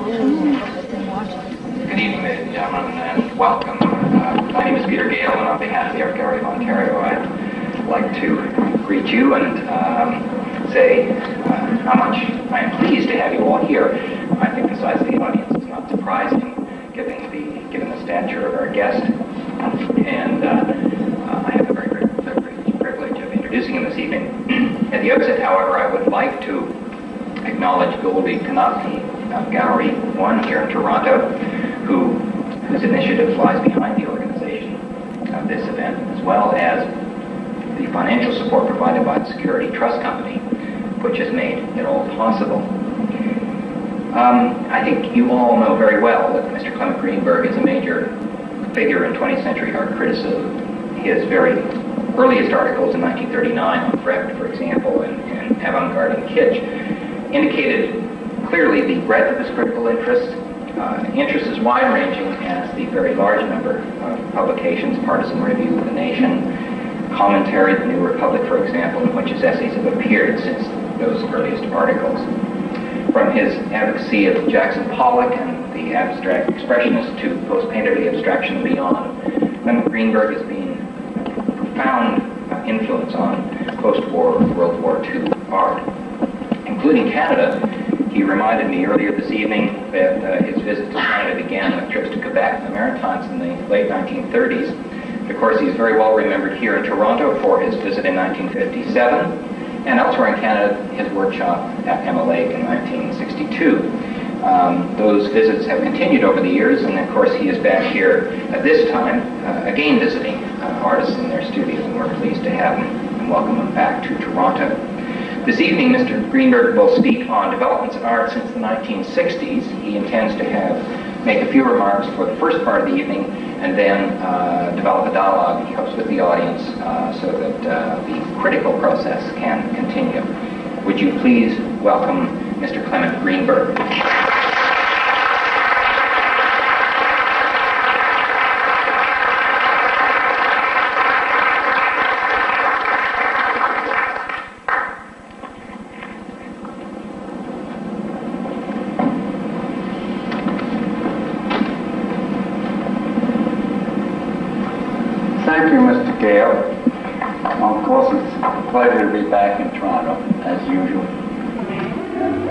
Good evening, ladies and gentlemen, and welcome. My name is Peter Gale, and on behalf of the Art Gallery of Ontario, I'd like to greet you and say how much I am pleased to have you all here. I think the size of the audience is not surprising, given the stature of our guest, and I have the very great privilege of introducing him this evening. At the outset, however, I would like to acknowledge Goldie Canopy of Gallery 1 here in Toronto, whose initiative lies behind the organization of this event, as well as the financial support provided by the Security Trust Company, which has made it all possible. I think you all know very well that Mr. Clement Greenberg is a major figure in 20th century art criticism. His very earliest articles in 1939 on Brecht, for example, and avant-garde and kitsch, indicated clearly the breadth of his critical interest. Interest is wide-ranging, as the very large number of publications, Partisan Review of the Nation, Commentary, The New Republic, for example, in which his essays have appeared since those earliest articles. From his advocacy of Jackson Pollock and the abstract expressionist to post-painterly abstraction and beyond, Clement Greenberg has been a profound influence on post-war World War II art, including Canada. He reminded me earlier this evening that his visit to Canada began with trips to Quebec and the Maritimes in the late 1930s. Of course, he's very well remembered here in Toronto for his visit in 1957, and elsewhere in Canada, his workshop at Emma Lake in 1962. Those visits have continued over the years, and of course, he is back here at this time, again visiting artists in their studios, and we're pleased to have him and welcome him back to Toronto. This evening, Mr. Greenberg will speak on developments in art since the 1960s. He intends to make a few remarks for the first part of the evening, and then develop a dialogue, he hopes, with the audience so that the critical process can continue. Would you please welcome Mr. Clement Greenberg. Thank you, Mr. Gale. Of course, it's a pleasure to be back in Toronto, as usual. And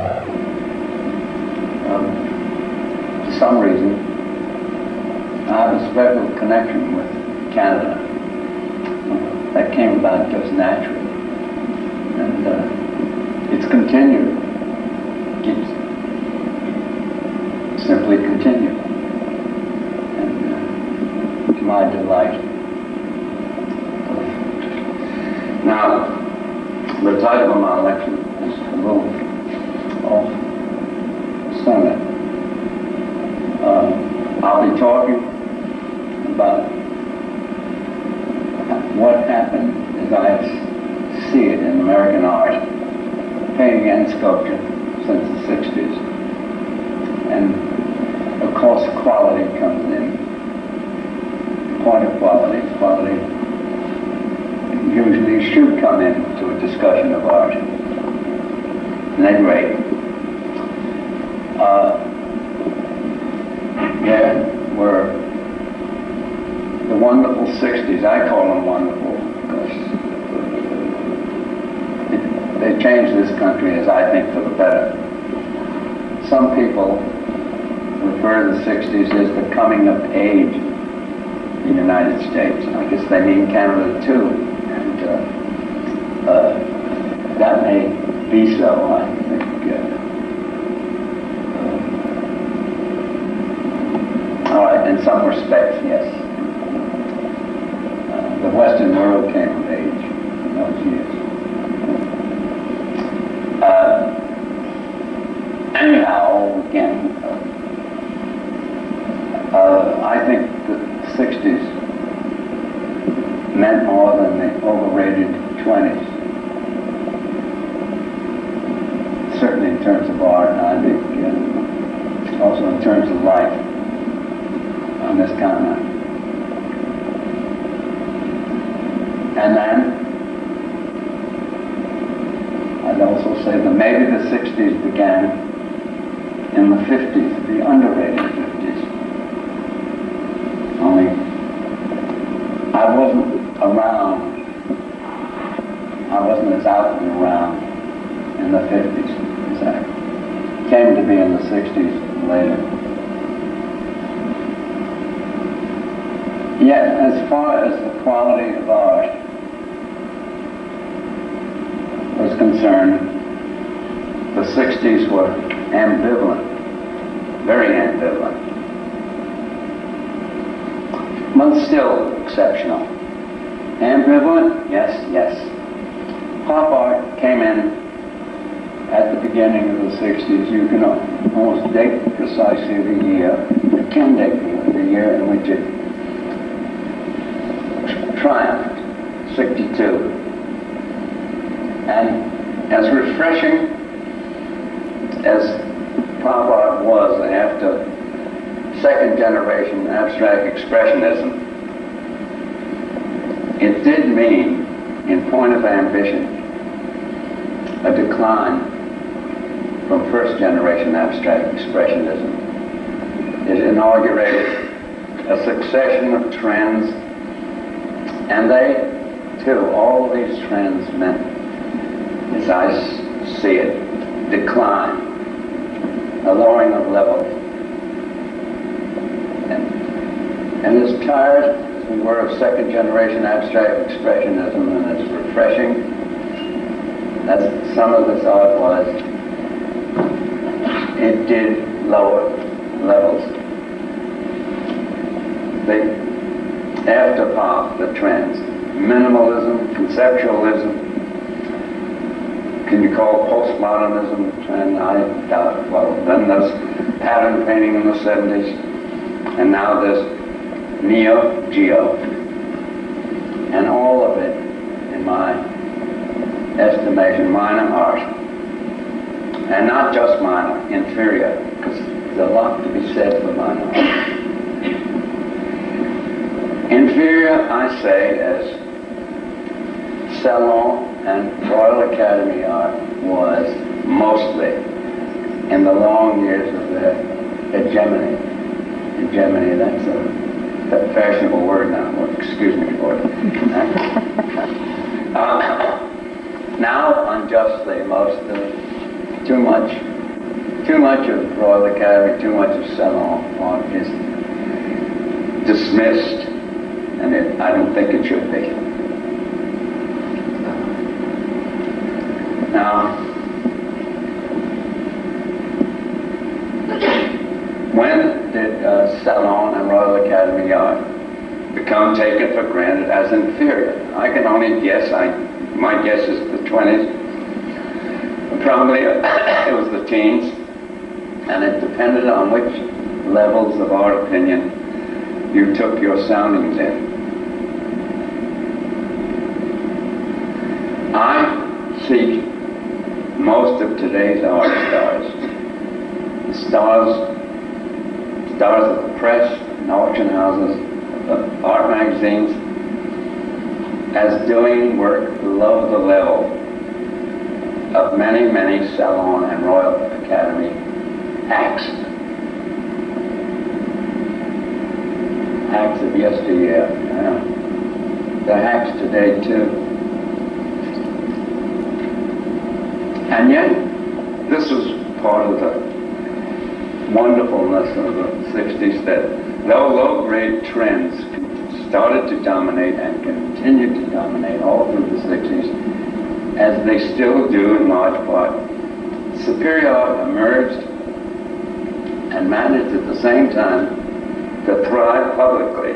for some reason, I have a special connection with Canada. That came about just naturally. And it's continued. It's simply continued. And to my delight. Now, the title of my lecture is a little off-center. I'll be talking about what happened as I see it in American art, painting and sculpture since the 60s. And of course, quality comes in. Point of quality usually should come into a discussion of art. At any rate, there were the wonderful 60s. I call them wonderful because they changed this country, as I think, for the better. Some people refer to the 60s as the coming of age in the United States. I guess they mean Canada too. That may be so, I think. All right, in some respects, yes. The Western world came of age in those years. Anyhow, again, I think the 60s meant more than the overrated 20s. Certainly in terms of art, and I think also in terms of life on this continent. And then I'd also say that maybe the 60s began in in the 50s, the underrated 50s. Only I wasn't around, I wasn't as out and around in the 50s as I came to be in the 60s and later. Yet, as far as the quality of art was concerned, the 60s were ambivalent, very ambivalent, but still exceptional. Ambivalent, yes, yes. Pop art came in at the beginning of the 60s. You can almost date precisely the year, you can date the year in which it triumphed, 62. And as refreshing as pop art was after second generation abstract expressionism, it did mean, in point of ambition, a decline from first generation abstract expressionism. It inaugurated a succession of trends, and they, too, all of these trends meant, as I see it, decline, a lowering of levels. And as tired as we were of second generation abstract expressionism, and as refreshing as some of this art was, it did lower levels. After pop, the trends, minimalism, conceptualism, can you call postmodernism a trend? I doubt it. Well, then there's pattern painting in the 70s, and now there's neo-geo. And all of it, in my estimation, minor art. And not just minor, inferior, because there's a lot to be said for minor art. Inferior, I say, as Clement and Royal Academy art was mostly in the long years of their hegemony. Hegemony, that's a fashionable word now. Well, excuse me for it. Now, unjustly, most of too much of Royal Academy, too much of Clement art is dismissed, and I don't think it should be. Now, when did Clement and Royal Academy art become taken for granted as inferior? I can only guess. My guess is the 20s. Probably it was the teens, and it depended on which levels of art opinion you took your soundings in. I see most of today's art stars of the press and auction houses, the art magazines, as doing work below the level of many, many Clement and Royal Academy hacks. Hacks of yesteryear. They're hacks today too. And yet, this was part of the wonderfulness of the 60s, that though low-grade trends started to dominate and continued to dominate all through the 60s, as they still do in large part, superior art emerged and managed at the same time to thrive publicly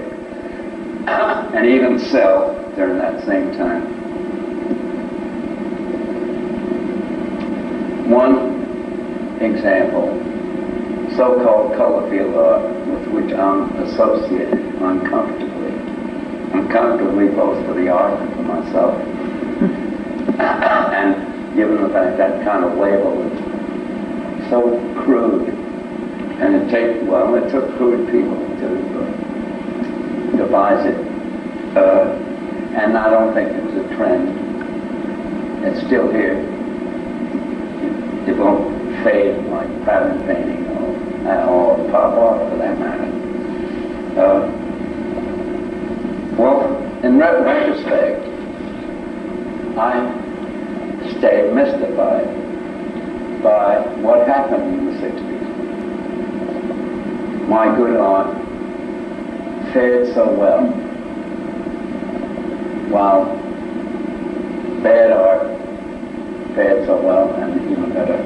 and even sell during that same time. One example, so-called color field art, with which I'm associated uncomfortably both for the art and for myself. And given the fact that kind of label is so crude, and it took crude people to devise it, and I don't think it was a trend. It's still here. It won't fade like pattern painting or in retrospect, I stayed mystified by what happened in the 60s. My good art fared so well, while bad art fared so well and even better.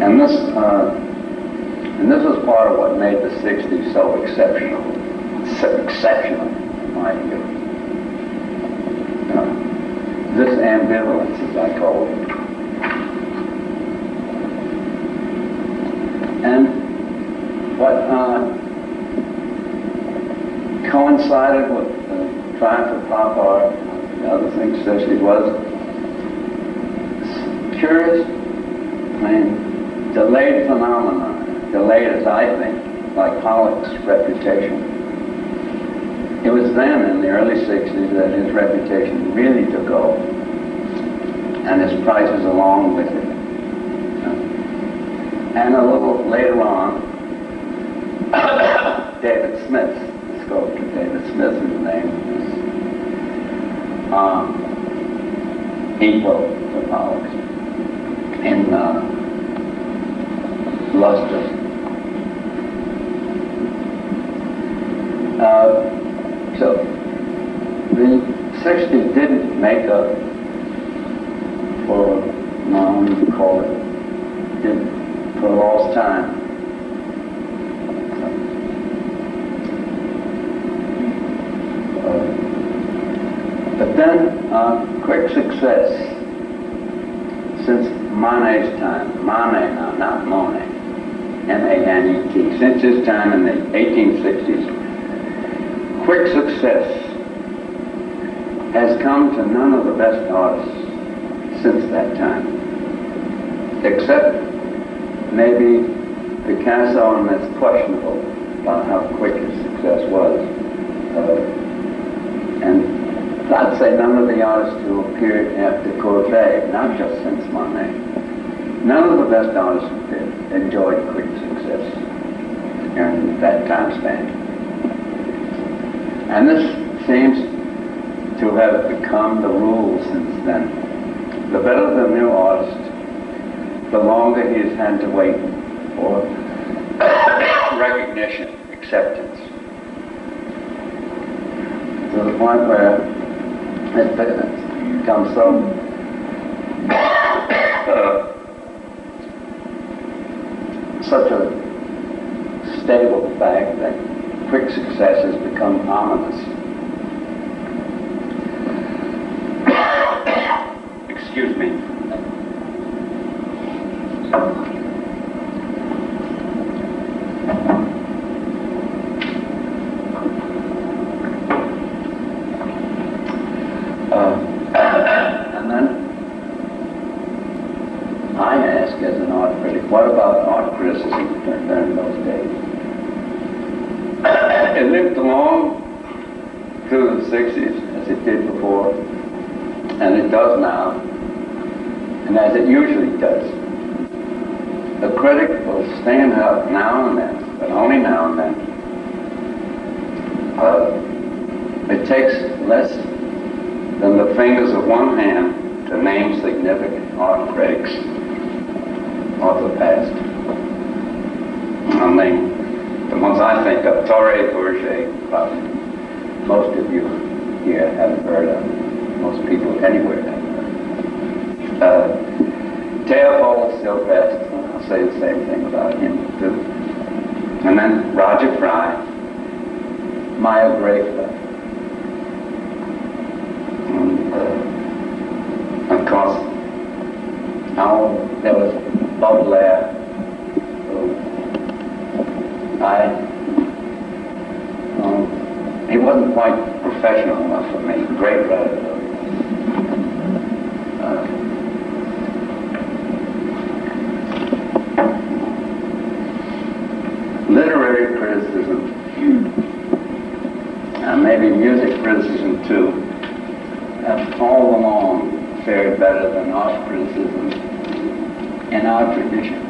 And this was part of what made the 60s so exceptional, in my view. This ambivalence, as I call it. And what coincided with the triumph of pop art and other things especially was curious, delayed phenomenon. Delayed, as I think, like Pollock's reputation. It was then, in the early 60s, that his reputation really took off, and his prices along with it. And a little later on, David Smith, the sculptor David Smith, whose name is equal to Pollock's in luster. So the 60s didn't make up for, you call it, for lost time. But then quick success since Monet's time, Manet now, not Monet, M-A-N-E-T, since his time in the 1860s, quick success has come to none of the best artists since that time, except maybe Picasso, and it's questionable about how quick his success was. And I'd say none of the artists who appeared after Courbet, not just since Monet, none of the best artists enjoyed quick success during that time span. And this seems to have become the rule since then. The better the new artist, the longer he's had to wait for recognition, acceptance. To the point where it's become so such a stable fact that quick success has become ominous. Excuse me. And then I ask as an art critic, what about art criticism during those days? It lived along through the 60s as it did before, and it does now, and as it usually does. The critic will stand up now and then, but only now and then. It takes less than the fingers of one hand to name significant art critics of the past. I'll name the ones I think of. Torre Bourget, probably most of you here haven't heard of. Most people anywhere haven't heard of. Theophile Sylvestre, I'll say the same thing about him too. And then Roger Fry, Maya Graefler, of course, there was Baudelaire, who he wasn't quite professional enough for me. Great writer, though. Literary criticism, and maybe music criticism too, have all along fared better than art criticism in our tradition.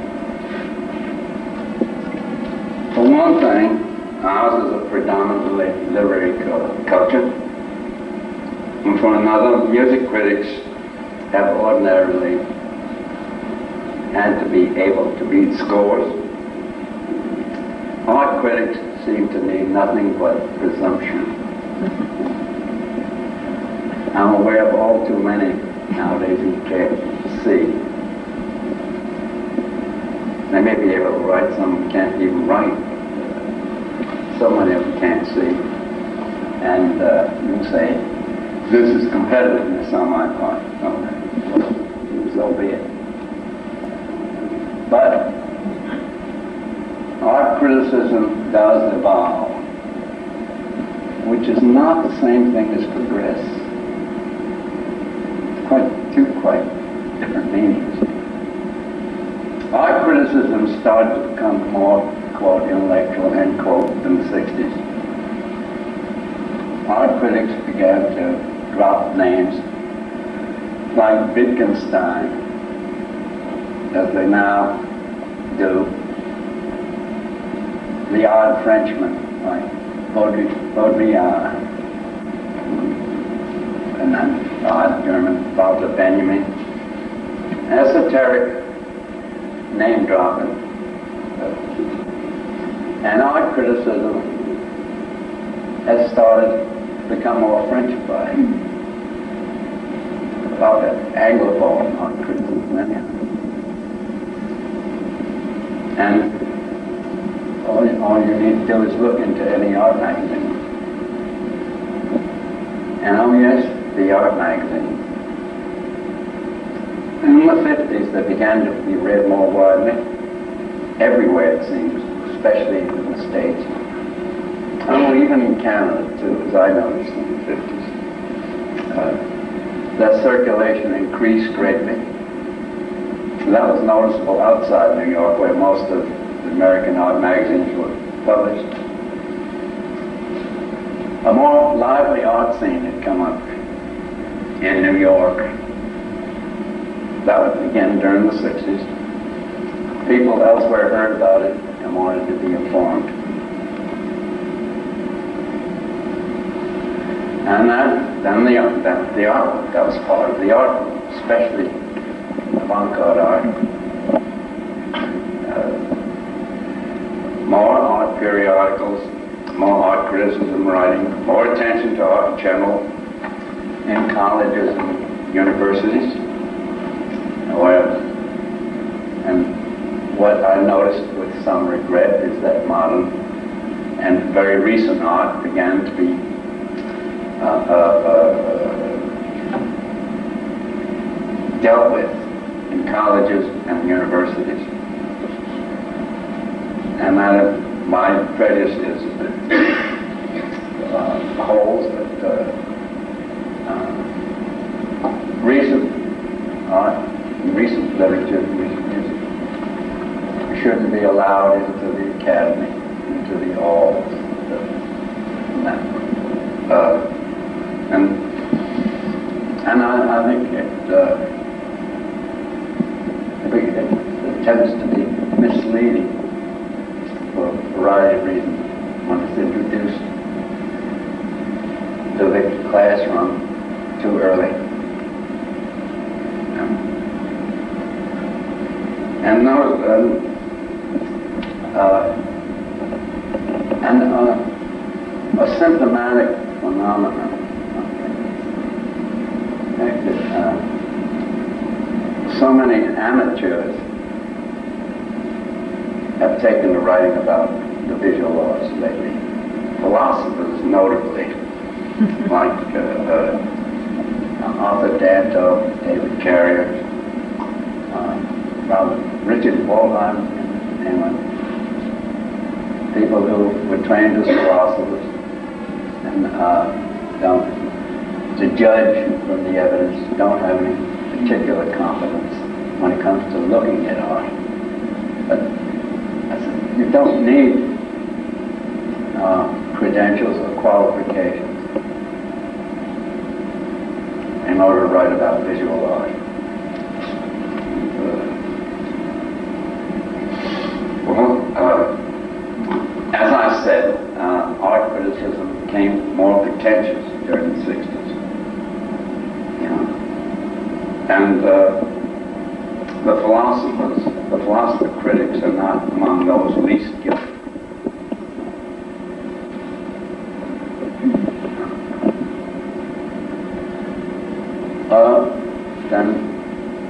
For one thing, Ours is a predominantly literary culture. And for another, music critics have ordinarily had to be able to read scores. Art critics seem to need nothing but presumption. I'm aware of all too many nowadays who can't see. They may be able to write, some can't even write. So many of them can't see. And you say, this is competitiveness on my part. Okay. So be it. But art criticism does evolve, which is not the same thing as progress. Two quite different meanings. Art criticism started to become more, quote, intellectual, end quote, in the 60s. Art critics began to drop names like Wittgenstein, as they now do, the odd Frenchman, like Baudrillard, and then the odd German, Walter Benjamin. Esoteric name dropping. And art criticism has started to become more Frenchified. About Anglophone art criticism, anyhow. And all you need to do is look into any art magazine. And oh yes, the art magazine. In the 50s, they began to be read more widely, everywhere it seems, especially in the States. Oh, even in Canada too, as I noticed in the 50s. That circulation increased greatly. And that was noticeable outside New York, where most of the American art magazines were published. A more lively art scene had come up in New York. That was again during the 60s. People elsewhere heard about it and wanted to be informed. And then the art, that was part of the art, especially avant-garde art. More art periodicals, more art criticism writing, more attention to art in general in colleges and universities. And what I noticed with some regret is that modern and very recent art began to be dealt with in colleges and universities. And that my prejudice is that holds that recent art, recent literature, recent music shouldn't be allowed into the academy, into the halls, and I think it tends to be misleading for a variety of reasons when it's introduced to the classroom too early. And a symptomatic phenomenon. So many amateurs have taken to writing about the visual arts lately. Philosophers, notably, like Arthur Danto, David Carrier, Richard Wollheim, and people who were trained as philosophers and to judge from the evidence, don't have any particular competence when it comes to looking at art. But you don't need credentials or qualifications in order to write about visual art. As I said, the critics are not among those least guilty. Then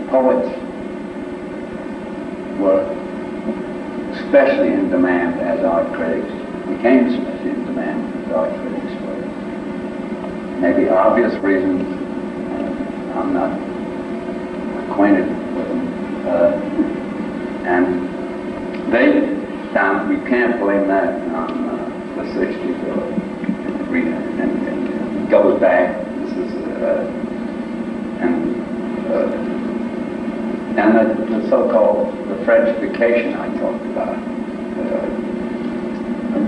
poets were especially in demand as art critics, became especially in demand as art critics for maybe obvious reasons. I'm not acquainted with them. And they found, we can't blame that on the 60s or anything. It goes back. This is and the so-called the Frenchification I talked about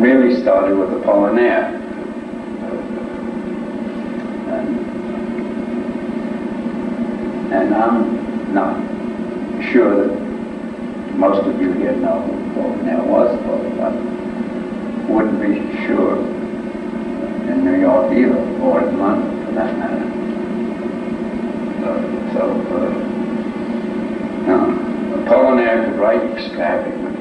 really started with the Polonaire. And I'm not sure that most of you here know who Clement was, but I wouldn't be sure in New York either, or in London for that matter. Clement could write extravagantly,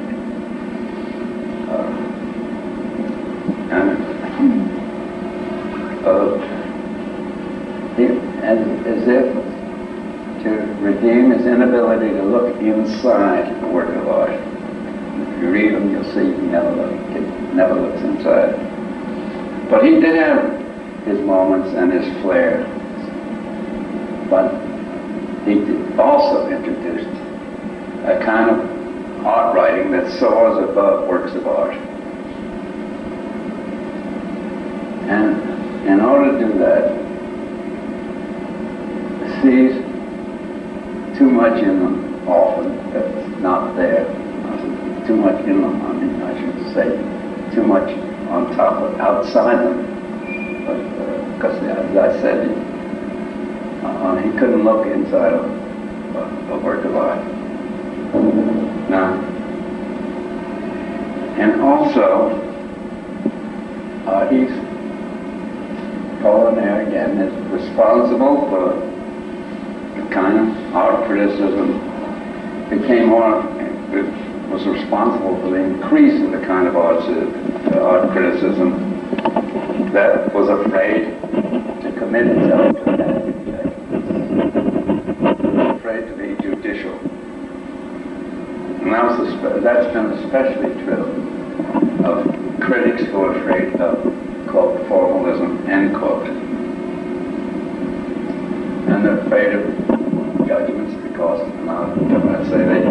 as if to redeem his inability to look inside the work of art. If you read him, you'll see he never looks inside. But he did have his moments and his flair. But he also introduced a kind of art writing that soars above works of art. And in order to do that, sees too much in them often that's not there. Too much in them, I mean, I should say, too much on top of, outside them. Because as I said, he couldn't look inside of a work of art. Now, and also, he's, Clement again, is responsible for the kind of art criticism, became more, was responsible for the increase of the kind of art criticism that was afraid to commit itself to that. Afraid to be judicial. And that's been especially true of critics who are afraid of, quote, formalism, end quote. And they're afraid of judgments because, let's say, they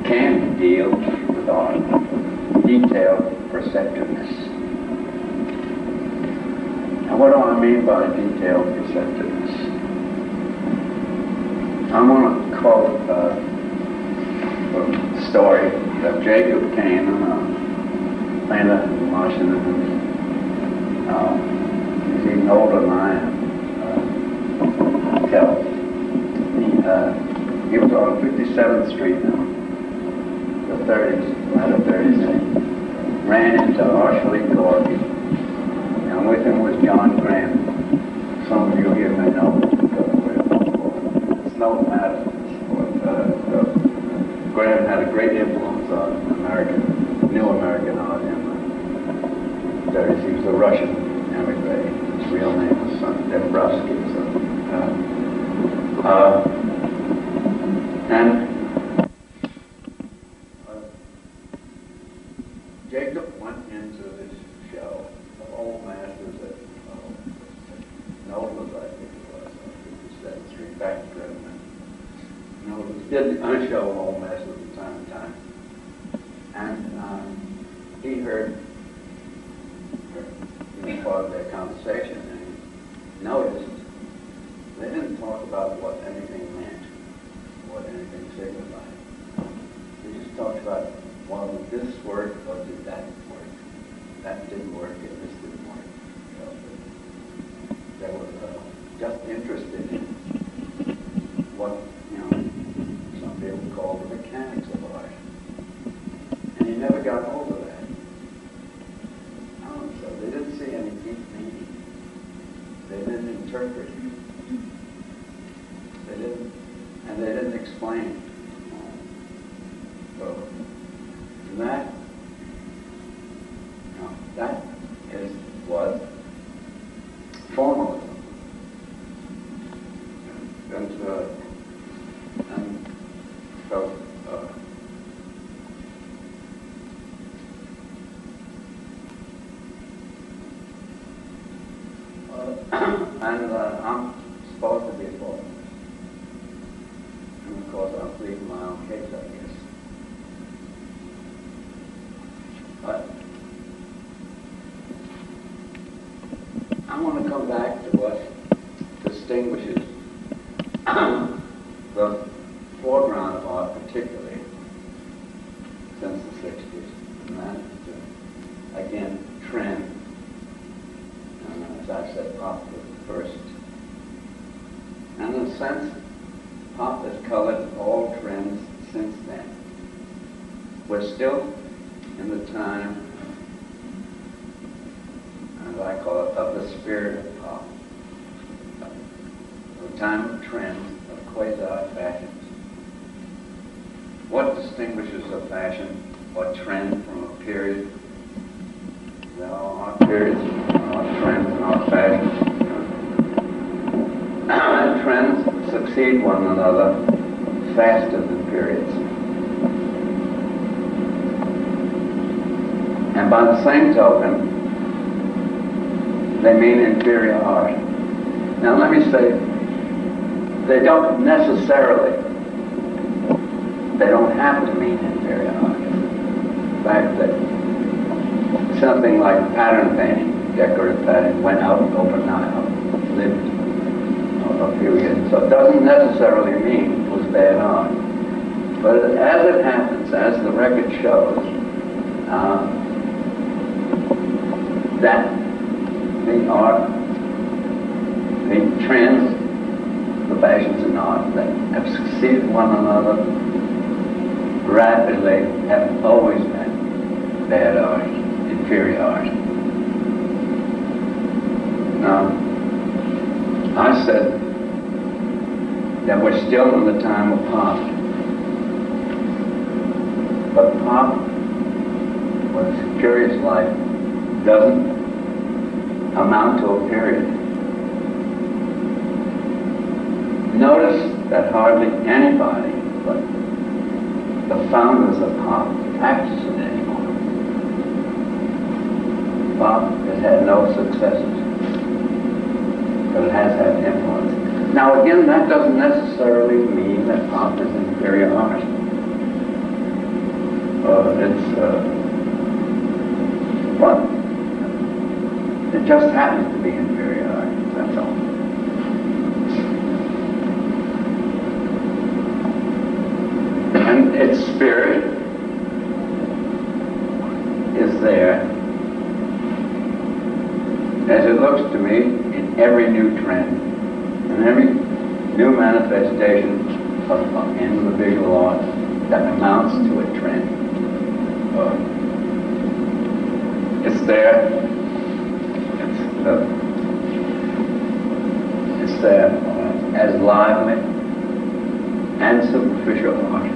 can't deal with art, detailed perceptiveness. Now, what do I mean by detailed perceptiveness? I want to quote a story that Jacob Kane, a painter in Washington, he's even older than I am, tells. He was on 57th Street in the 30s, latter 30s, and he ran into Arshlee Gorky, and with him was John Graham. Some of you here may know it's no matter. Graham had a great influence on new American art in the 30s. He was a Russian emigre. His real name was Dembrowski. Jacob went into this show of old masters at Nola's, I think it was, on 57th Street, back in Clement. Nola's did a show of old masters from time to time. And he heard part of their conversation, and he noticed they didn't talk about what anything meant, what anything signified. They just talked about, well, did this work or did that work? That didn't work and this didn't work. They were just interested in what, some people call the mechanics of art. And he never got hold of that. So they didn't see any deep meaning. They didn't interpret. They didn't explain. So And that was formalism. And so I'm supposed to be a formalist. And of course I'm pleading my own case, I guess. But I want to come back to what distinguishes the foreground of art, particularly since the 60s, and that is, again, trend. And as I said, pop was the first. And in a sense, pop has colored all trends since then. We're still in the time, as I call it, of the spirit of pop. The time of trends, of quasi-fashions. What distinguishes a fashion or trend from a period? There are periods, our trends, and our fashions. And trends succeed one another faster than periods. And by the same token, they mean inferior art. Now let me say, they don't have to mean inferior art. In fact, that something like pattern painting, decorative painting, went out overnight, lived a few years. So it doesn't necessarily mean it was bad art. But as it happens, as the record shows, that the art, the trends, the fashions in art that have succeeded one another rapidly have always been bad art, inferior art. Now, I said that we're still in the time of pop. But pop, with its curious life, doesn't amount to a period. Notice that hardly anybody but the founders of pop practice it anymore. Pop has had no successors, but it has had influence. Now again, that doesn't necessarily mean that pop is inferior art. It just happens to be inferior art, that's all. And its spirit is there, as it looks to me, in every new trend, in every new manifestation in the visual arts that amounts to a trend. It's there. It's there as lively and superficial art.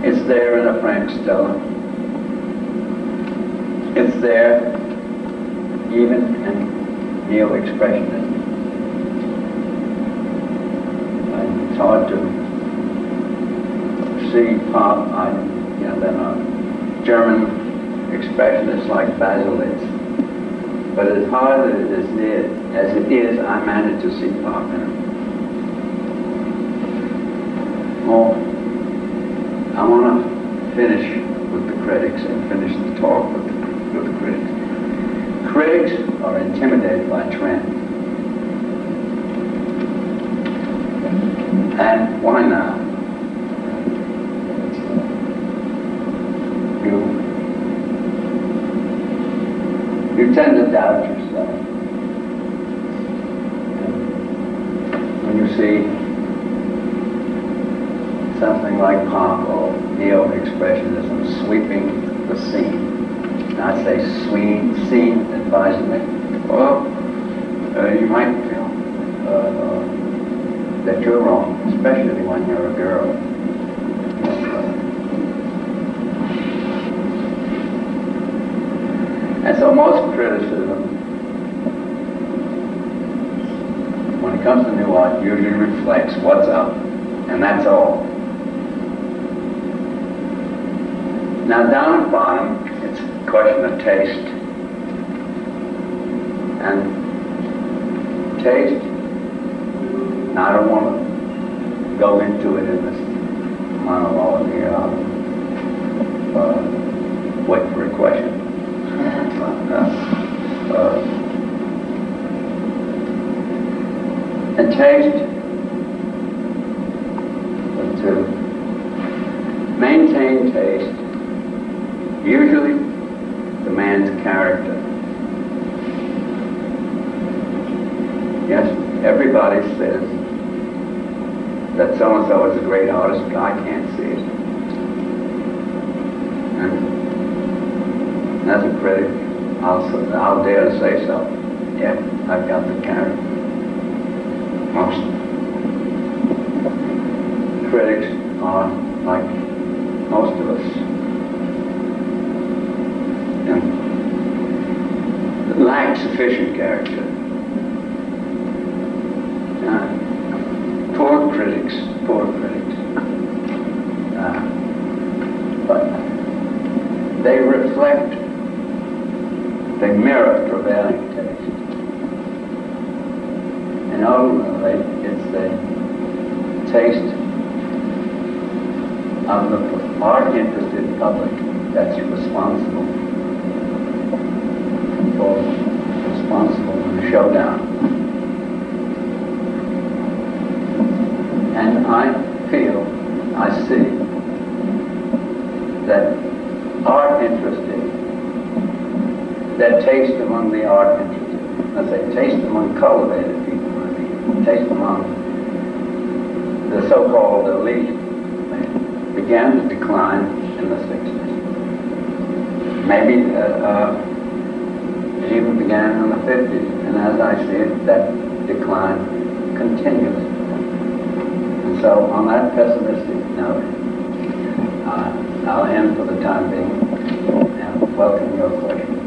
It's there in a Frank Stella. It's there even in neo-expressionism. It's hard to see pop. Then German expressionists like Baselitz. But as hard as it is, I managed to see pop in it. Well, I want to finish with the critics and finish the talk with the critics. Critics are intimidated by trend. And why not? You tend to doubt yourself. And when you see something like pop or neo-expressionism sweeping the scene, and I say scene advisedly, well, you might feel that you're wrong, especially when you're a girl. And so most criticism, when it comes to new art, usually reflects what's up, and that's all. Now down at bottom, it's a question of taste. And taste, now I don't want to go into it in this monologue here. I'll wait for a question. And taste, to maintain taste, usually demands character. Yes, everybody says that so-and-so is a great artist, but I can't see it. And as a critic, I'll dare to say so. Yeah, I've got the character. Most critics are like most of us, and lack sufficient character. Poor critics. But they reflect, they mirror prevailing taste. And ultimately, it's the taste of the art-interested public that's responsible for the showdown. And I feel, I see, that that taste among the art interested, I say taste among cultivated people, I mean, taste among the so-called elite, began to decline in the 60s. Maybe it even began in the 50s, and as I see it, that decline continues. And so, on that pessimistic note, I'll end for the time being and welcome your questions.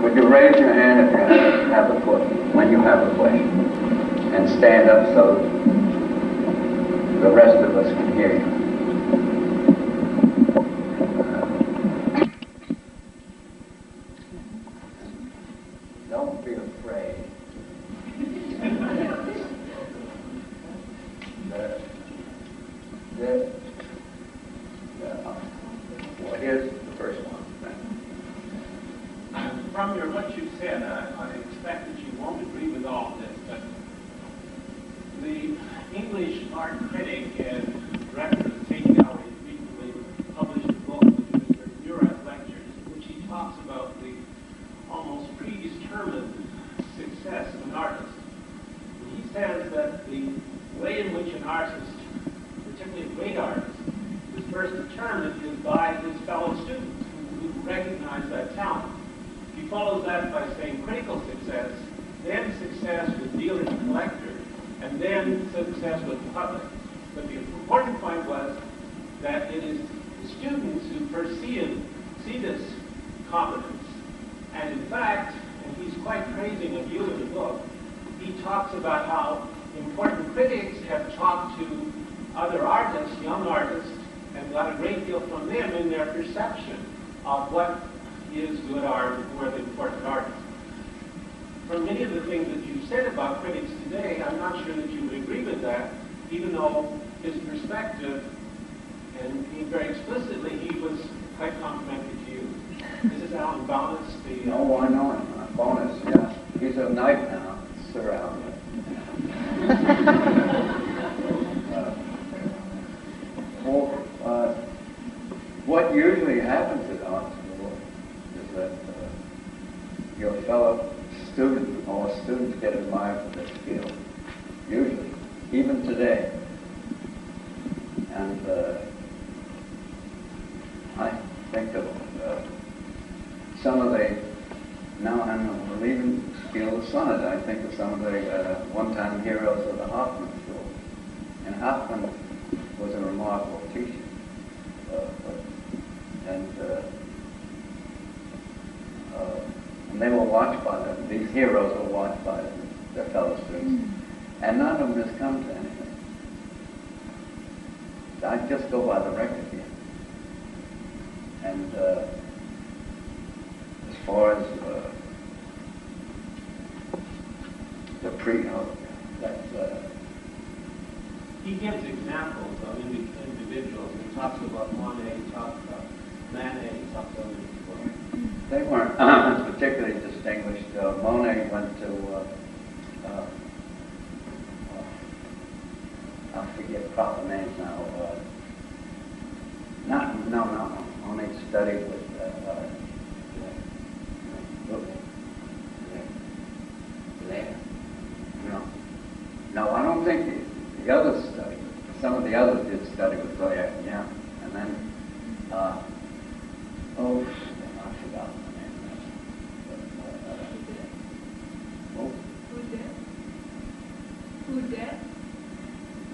Would you raise your hand if you have a question, when you have a question, and stand up so the rest of us can hear you. Don't be afraid. Well, here's the first one. From what you said, I expect that you won't agree with all of this, but the English art critic and director of St. Gallery recently published a book with Mr. Murat Lectures, in which he talks about the almost predetermined success of an artist. And he says that the way in which an artist, particularly a great artist, is first determined is by his fellow students who recognize that talent. He follows that by saying critical success, then success with dealers and collectors, and then success with the public. But the important point was that it is the students who first see this competence. And in fact, and he's quite praising of you in the book, he talks about how important critics have talked to other artists, young artists, and got a great deal from them in their perception of what is good art and who are the important artists. From many of the things that you said about critics today, I'm not sure that you would agree with that, even though his perspective, and very explicitly, he was quite complimentary to you. This is Alan Bonus, the... Oh, I know him. Bonus, yeah. He's a knight now, Sir Alan. What usually happens at art school is that your fellow student or students get admired for their skill, usually, even today. And I think of some of the No, I know. Well, even Skill of Sonnet, I think of some of the one-time heroes of the Hoffman School. And Hoffman was a remarkable teacher. And they were watched by them. These heroes were watched by their fellow students. And none of them has come to anything. I just go by the record here. And as far as the he gives examples of individuals. He talks about Monet, he talks about Manet, he talks about they weren't particularly distinguished. Monet went to, I forget proper names now. No. Monet studied with No, I don't think the others studied. Some of the others did study with Blair, yeah. And then, I forgot the name.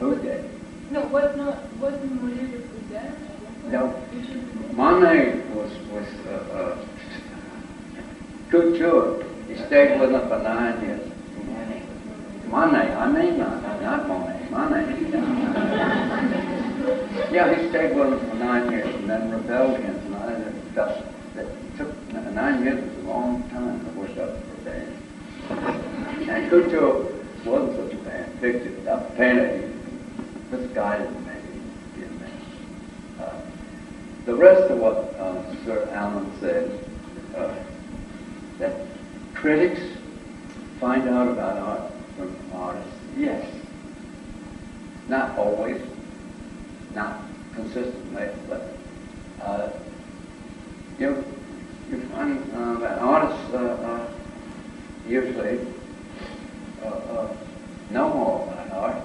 Who's dead? No, wasn't Monet with Udet? No. Monet was couture. He stayed with him for 9 years. Monet, I mean not Monet, Monet. Yeah, he stayed with him for 9 years and then rebelled against him. It took 9 years was a long time to work up for a band. And couture wasn't such a bad picture. This guy didn't make it. The rest of what Sir Alan said, that critics find out about art from artists, yes. Not always, not consistently, but you find that artists usually know more about art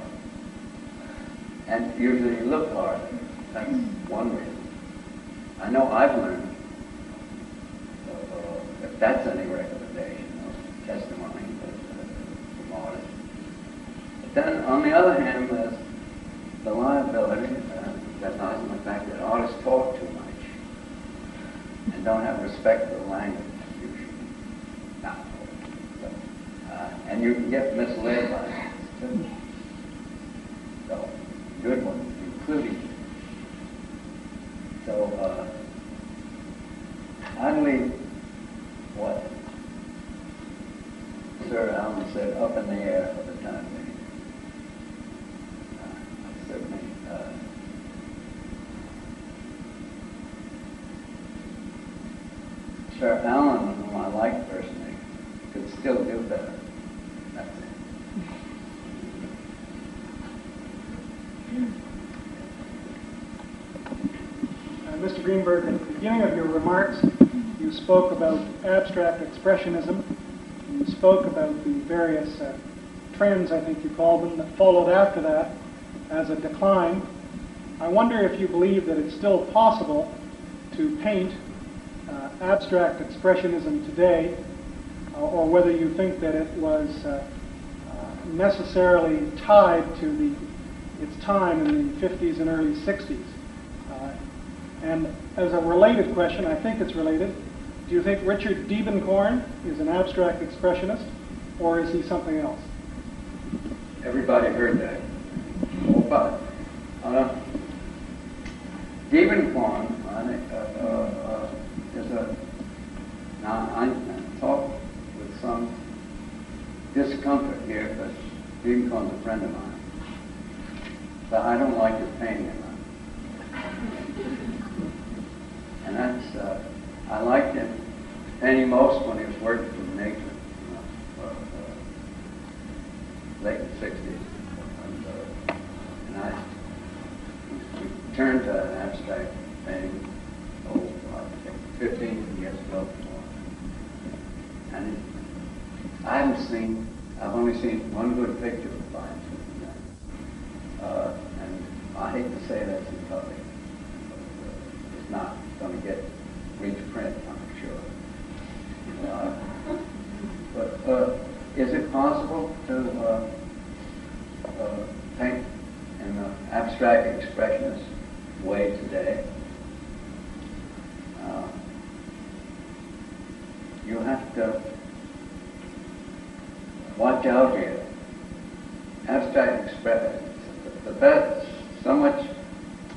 and usually look hard. That's one reason. I know I've learned, if that's any recommendation or testimony from artists. But then, on the other hand, there's the liability that lies in the fact that artists talk too much and don't have respect for the language, usually. Not always. And you can get misled by it. So, good ones, including. So, I believe what Sir Alan said up in the air for the time being. Certainly. Sir Alan, whom I like personally, could still do better. That's it. Mr. Greenberg, at the beginning of your remarks, you spoke about abstract expressionism. You spoke about the various trends, I think you called them, that followed after that as a decline. I wonder if you believe that it's still possible to paint abstract expressionism today, or whether you think that it was necessarily tied to its time in the 50s and early 60s. And as a related question, I think it's related, do you think Richard Diebenkorn is an abstract expressionist, or is he something else? Everybody heard that. But Diebenkorn, I think, is a. Now I talk with some discomfort here, but Diebenkorn's a friend of mine. But I don't like his painting enough. And that's, I liked him painting most when he was working for nature, late 60s. And I turned to abstract painting, I think 15 years ago. And I've only seen one good picture of fine. And I hate to say that's in public. It's not going to reach print, I'm sure. you have to watch out here. Abstract expression, the best, so much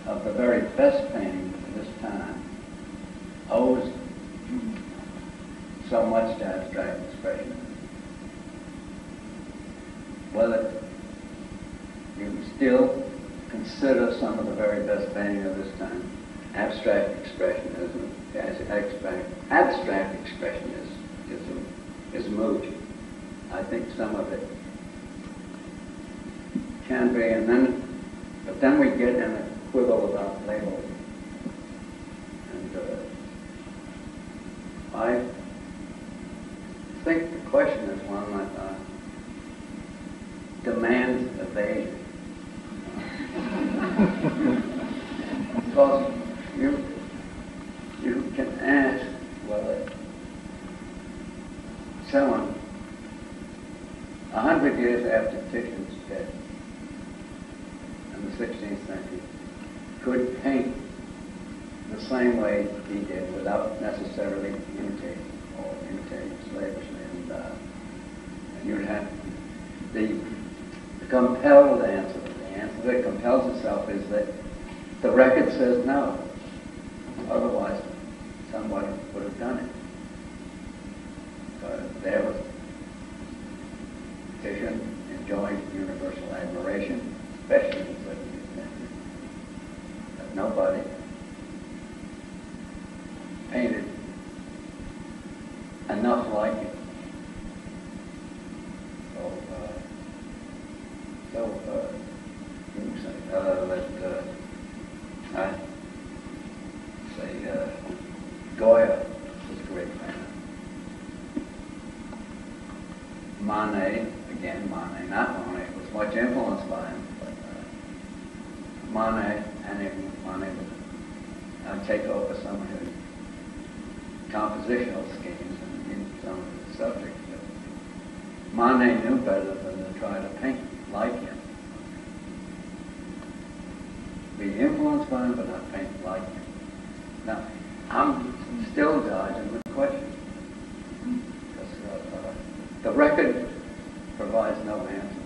of the very best painting of this time owes so much to abstract expression. Whether you still consider some of the very best painting of this time abstract expressionism, abstract expressionism is moot. I think some of it can be, but then we get in a quibble about labels. And I think the question is one that demands evasion. Because you can ask whether someone 100 years after Titian's death in the 16th century could paint the same way he did without necessarily imitating slavishly. And you'd have the compelled answer. The answer that compels itself is that the record says no. Otherwise, someone would have done it. But there was Titian enjoyed universal admiration, especially in the 17th century. But nobody painted enough like it. You can say that I say Goya was a great painter. Monet, not Monet, was much influenced by him, but Monet, and even Monet would take over some of his compositional schemes and some of his subjects. But Monet knew better than to try to paint like him. Be influenced by him, but not paint like him. Now, I'm still dodging the question. Because the record provides no answer.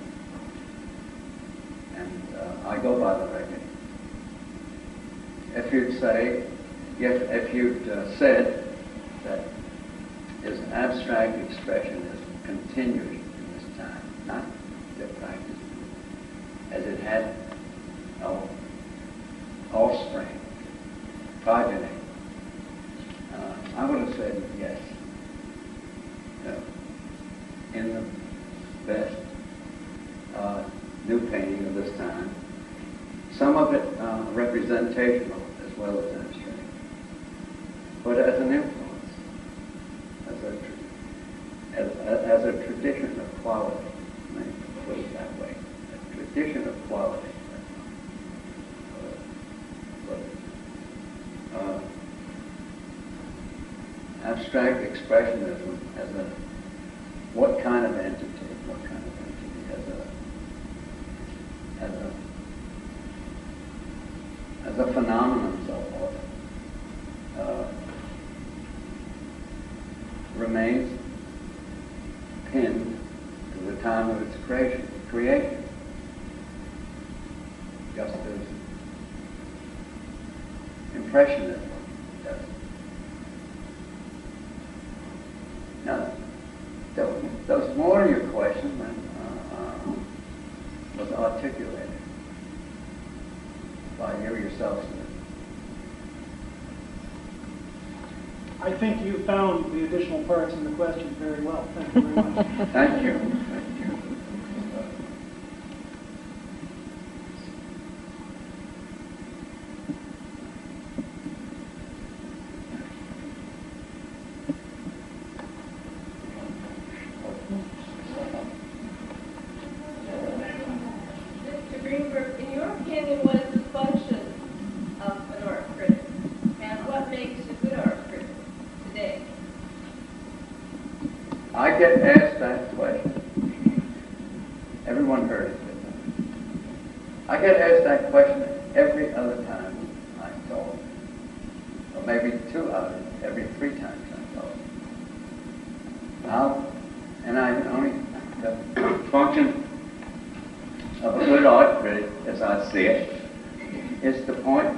And I go by the record. If you'd say, if you'd said that is abstract expressionism continued in this time, not the practice, as it had no offspring, progeny, I would have said yes. In the best new painting of this time, some of it representational as well as abstract, but as an influence, as a tradition of quality. Let me put it that way, a tradition of quality. Abstract expressionism as a what kind of entity as a phenomenon, so forth, remains pinned to the time of its creation, just as impressionism does. Now, there was more to your question than was articulated by you yourself, sir. I think you found the additional parts in the question very well. Thank you very much. Thank you. Thank you. Mr. Greenberg, in your opinion, what is the function of an art critic? And what makes a good art critic today? I get asked that question. Everyone heard it. I get asked that question every other time I'm told. Or maybe every 3 times I'm told. And I only, the function of a good art critic, as I see it, is to point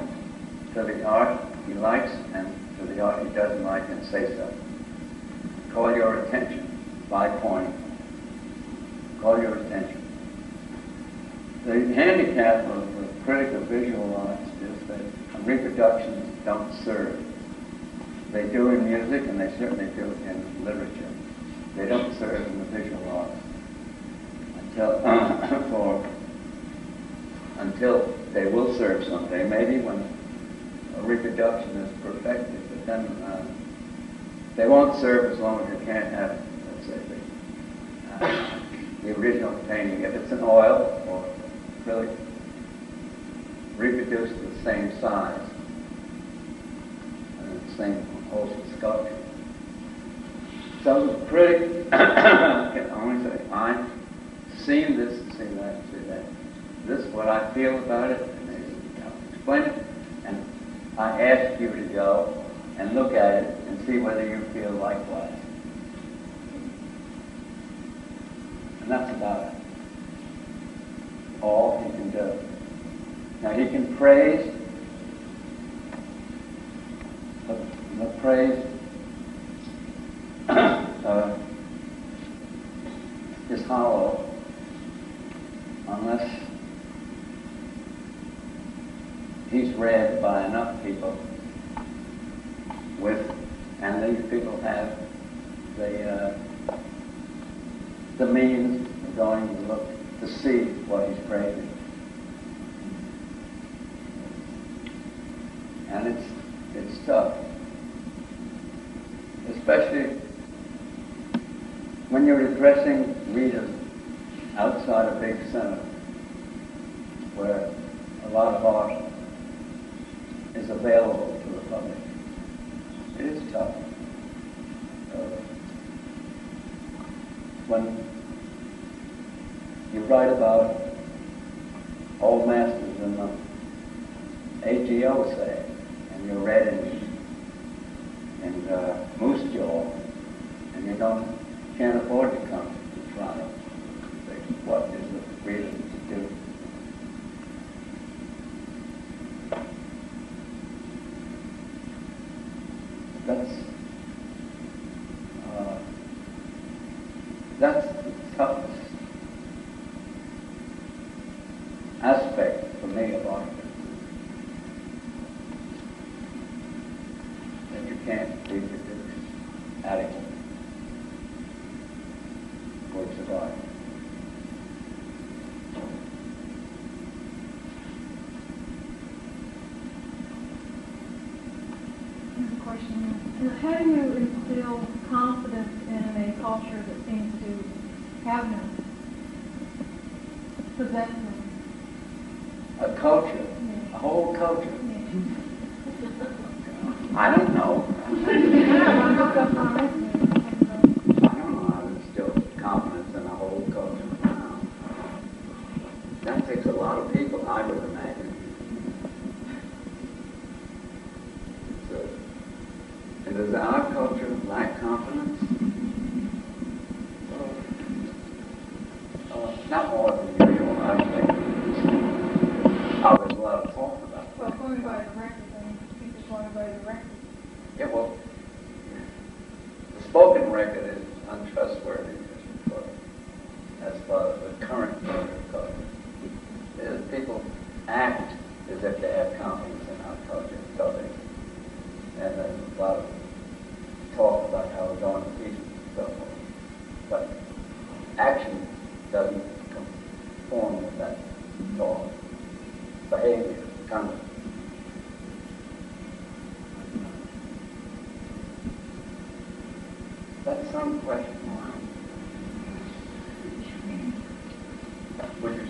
to the art he likes and to the art he doesn't like and say so. Call your attention by pointing. Call your attention. The handicap of the critic of visual arts is that reproductions don't serve. They do in music and they certainly do in literature. They don't serve in the visual arts until they will serve someday, maybe when a reproduction is perfected, but then they won't serve as long as you can't have, let's say, the original painting. If it's an oil or acrylic, reproduced to the same size and the same proportion sculpture. So the critic can only say, I've seen this, seen that, see that. This is what I feel about it, and they explain it, and I ask you to go and look at it and see whether you feel likewise. And that's about it. All he can do. Now he can praise, the praise is hollow unless he's read by enough people and these people have the means of going to look to see what he's praising. And it's tough, especially when you're addressing readers outside a big center where a lot of art is available to the public. It is tough. When you write about old masters in the AGO, say, and you're read in Moose Jaw, and you can't afford to come to Toronto. What is the reason to do? That's the toughest aspect for me of art. That you can't reproduce adequate works of art. How do you instill confidence in a culture that seems to have none? Possess none? A culture? Yeah. A whole culture? Yeah. I don't know. I don't know how to instill confidence in a whole culture. That takes a lot of people, I would imagine. And does our culture lack confidence? Not more than usual, I think. Oh, there's a lot of talk about it. Well, going by the record, I mean, people going by the record. Yeah, well, the spoken record is untrustworthy as far as the current culture. People act as if they have confidence in our culture, so they, and there's a lot of talk about how we're going to pieces and so forth. But action doesn't conform with that talk. Behavior, conduct. That's some question. Would you? Did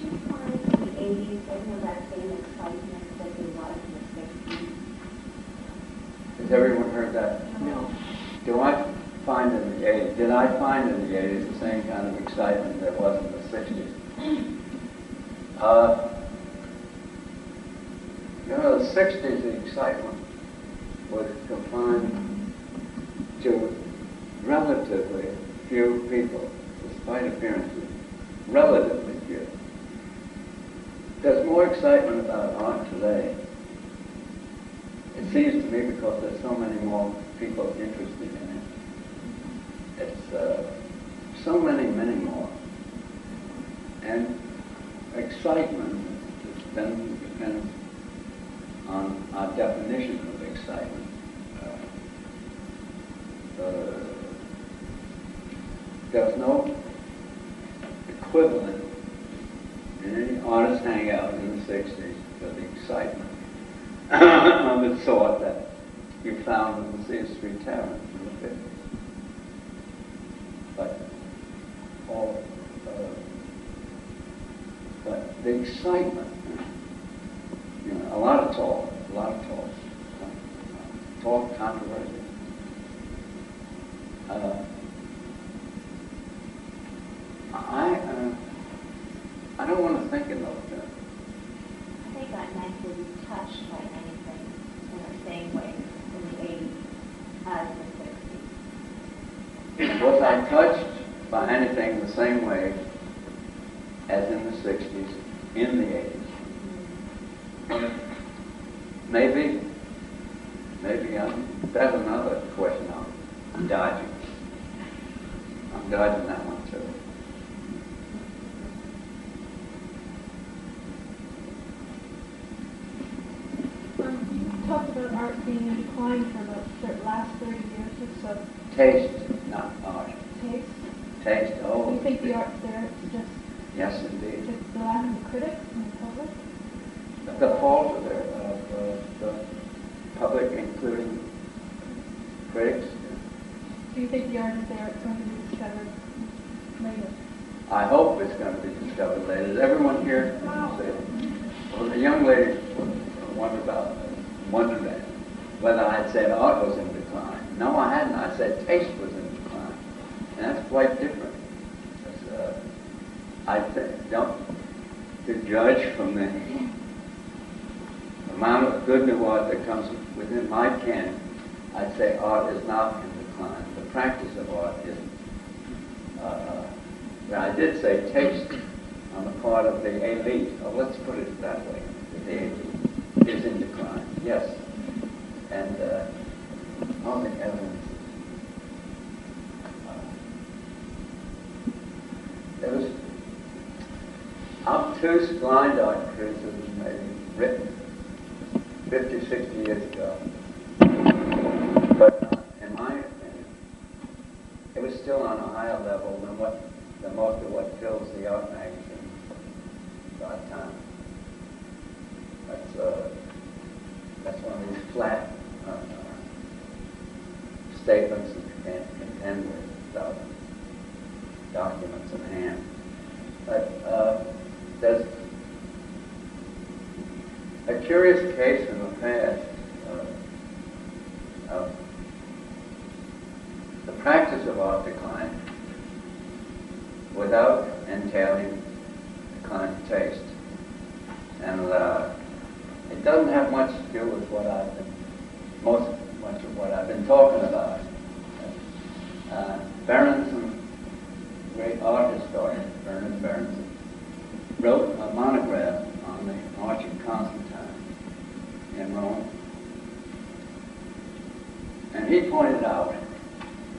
you find in the 80s any of that same excitement that there was in the 60s? Has everyone heard that? No. Do I find in the 80s, did I find in the 80s the same kind of excitement there was in the 60s? The 60s, the excitement was confined to relatively few people, despite appearances, relatively few. There's more excitement about art today. It seems to me because there's so many more people interested in it. It's so many more. And excitement depends on our definition of excitement. There's no equivalent in any artist hangout in the 60s for the excitement of the sort that you found in the Sea Street Tavern in the 50s. But the excitement, a lot of talk, controversy. I don't want to think in those terms. I think I meant to be touched by anything in the same way in the 80s as the 60s. Was I touched by anything the same way as in the 60s, in the 80s? Maybe that's another question I'm dodging. I'm dodging that one too. You talked about art being in decline for the last 30 years or so. Taste, not art. Taste? Taste, Do you think the art's there? It's just, yes, indeed. just the lack of critics and the public? The fault of the public, including critics. Do you think the art is there? It's going to be discovered later? I hope it's going to be discovered later. Is everyone here? Well, the young lady wondered that whether I'd said art was in decline. No, I hadn't. I said taste was in decline, and that's quite different. I don't to judge from the amount of good new art that comes within my ken. I'd say art is not in decline. The practice of art is. I did say taste on the part of the elite. Oh, let's put it that way. The elite is in decline. Yes, and all the evidence. There was obtuse blind art criticism maybe written 50, 60 years ago. But in my opinion, it was still on a higher level than most of what fills the art magazine at that time. That's one of these flat statements that you can't contend with without documents in hand. But there's a curious case in the past of the practice of art decline without entailing decline of taste. And it doesn't have much to do with what much of what I've been talking about. Berenson, great art historian, Ernest Berenson, wrote a monograph on the Arch of Constantine in Rome. And he pointed out,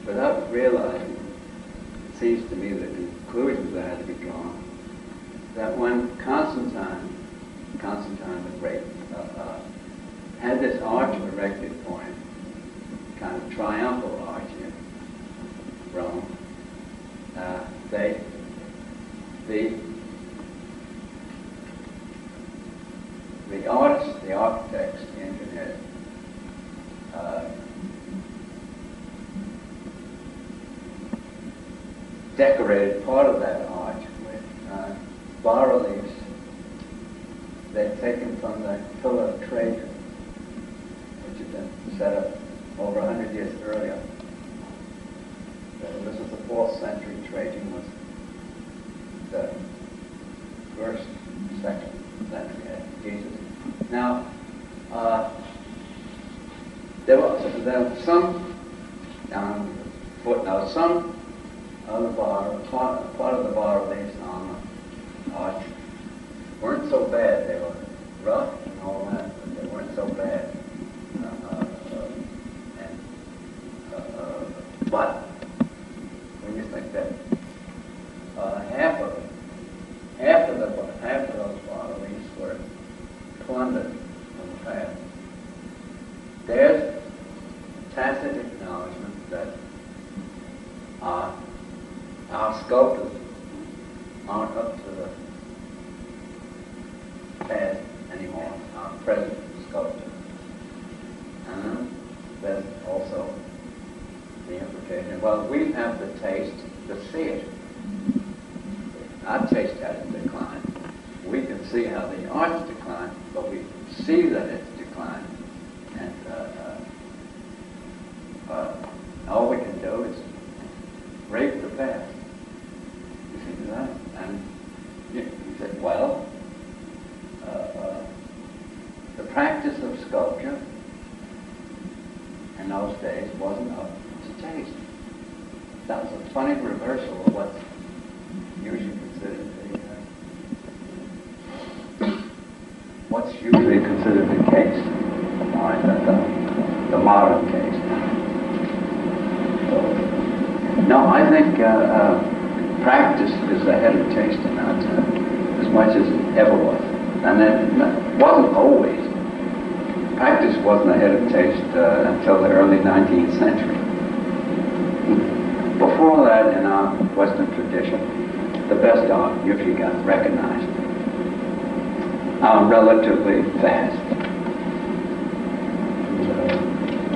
without realizing, it seems to me that the conclusions that had to be drawn, that when Constantine the Great, had this arch erected for him, kind of triumphal arch in Rome, the artists, the architects, the engineers, decorated part of that arch with bas-reliefs they'd taken from the Pillar of Trajan, which had been set up over 100 years earlier. This was the 4th century. Trajan was the 1st, 2nd century Jesus. Now, there were some footnote. Some of the part of the bas-reliefs on the arch weren't so bad. They were rough and all that, but they weren't so bad. But when you think that half of those bas-reliefs were plundered from the past, there's tacit acknowledgement that our sculptors aren't up to the task anymore, our present sculptors. And then there's also the implication, well, we have the taste to see it. Our taste hasn't declined. We can see how the art's declined, but we see that it's declined. And all we can do is rape the past. You see that? And you said, well, the practice of sculpture in those days wasn't up to taste. That was a funny reversal of what's usually considered the case, all right, the modern case. So, no, I think practice is ahead of taste in our time, as much as it ever was. And it wasn't always. Practice wasn't ahead of taste until the early 19th century. Before that, in our Western tradition, the best art usually got recognized relatively fast.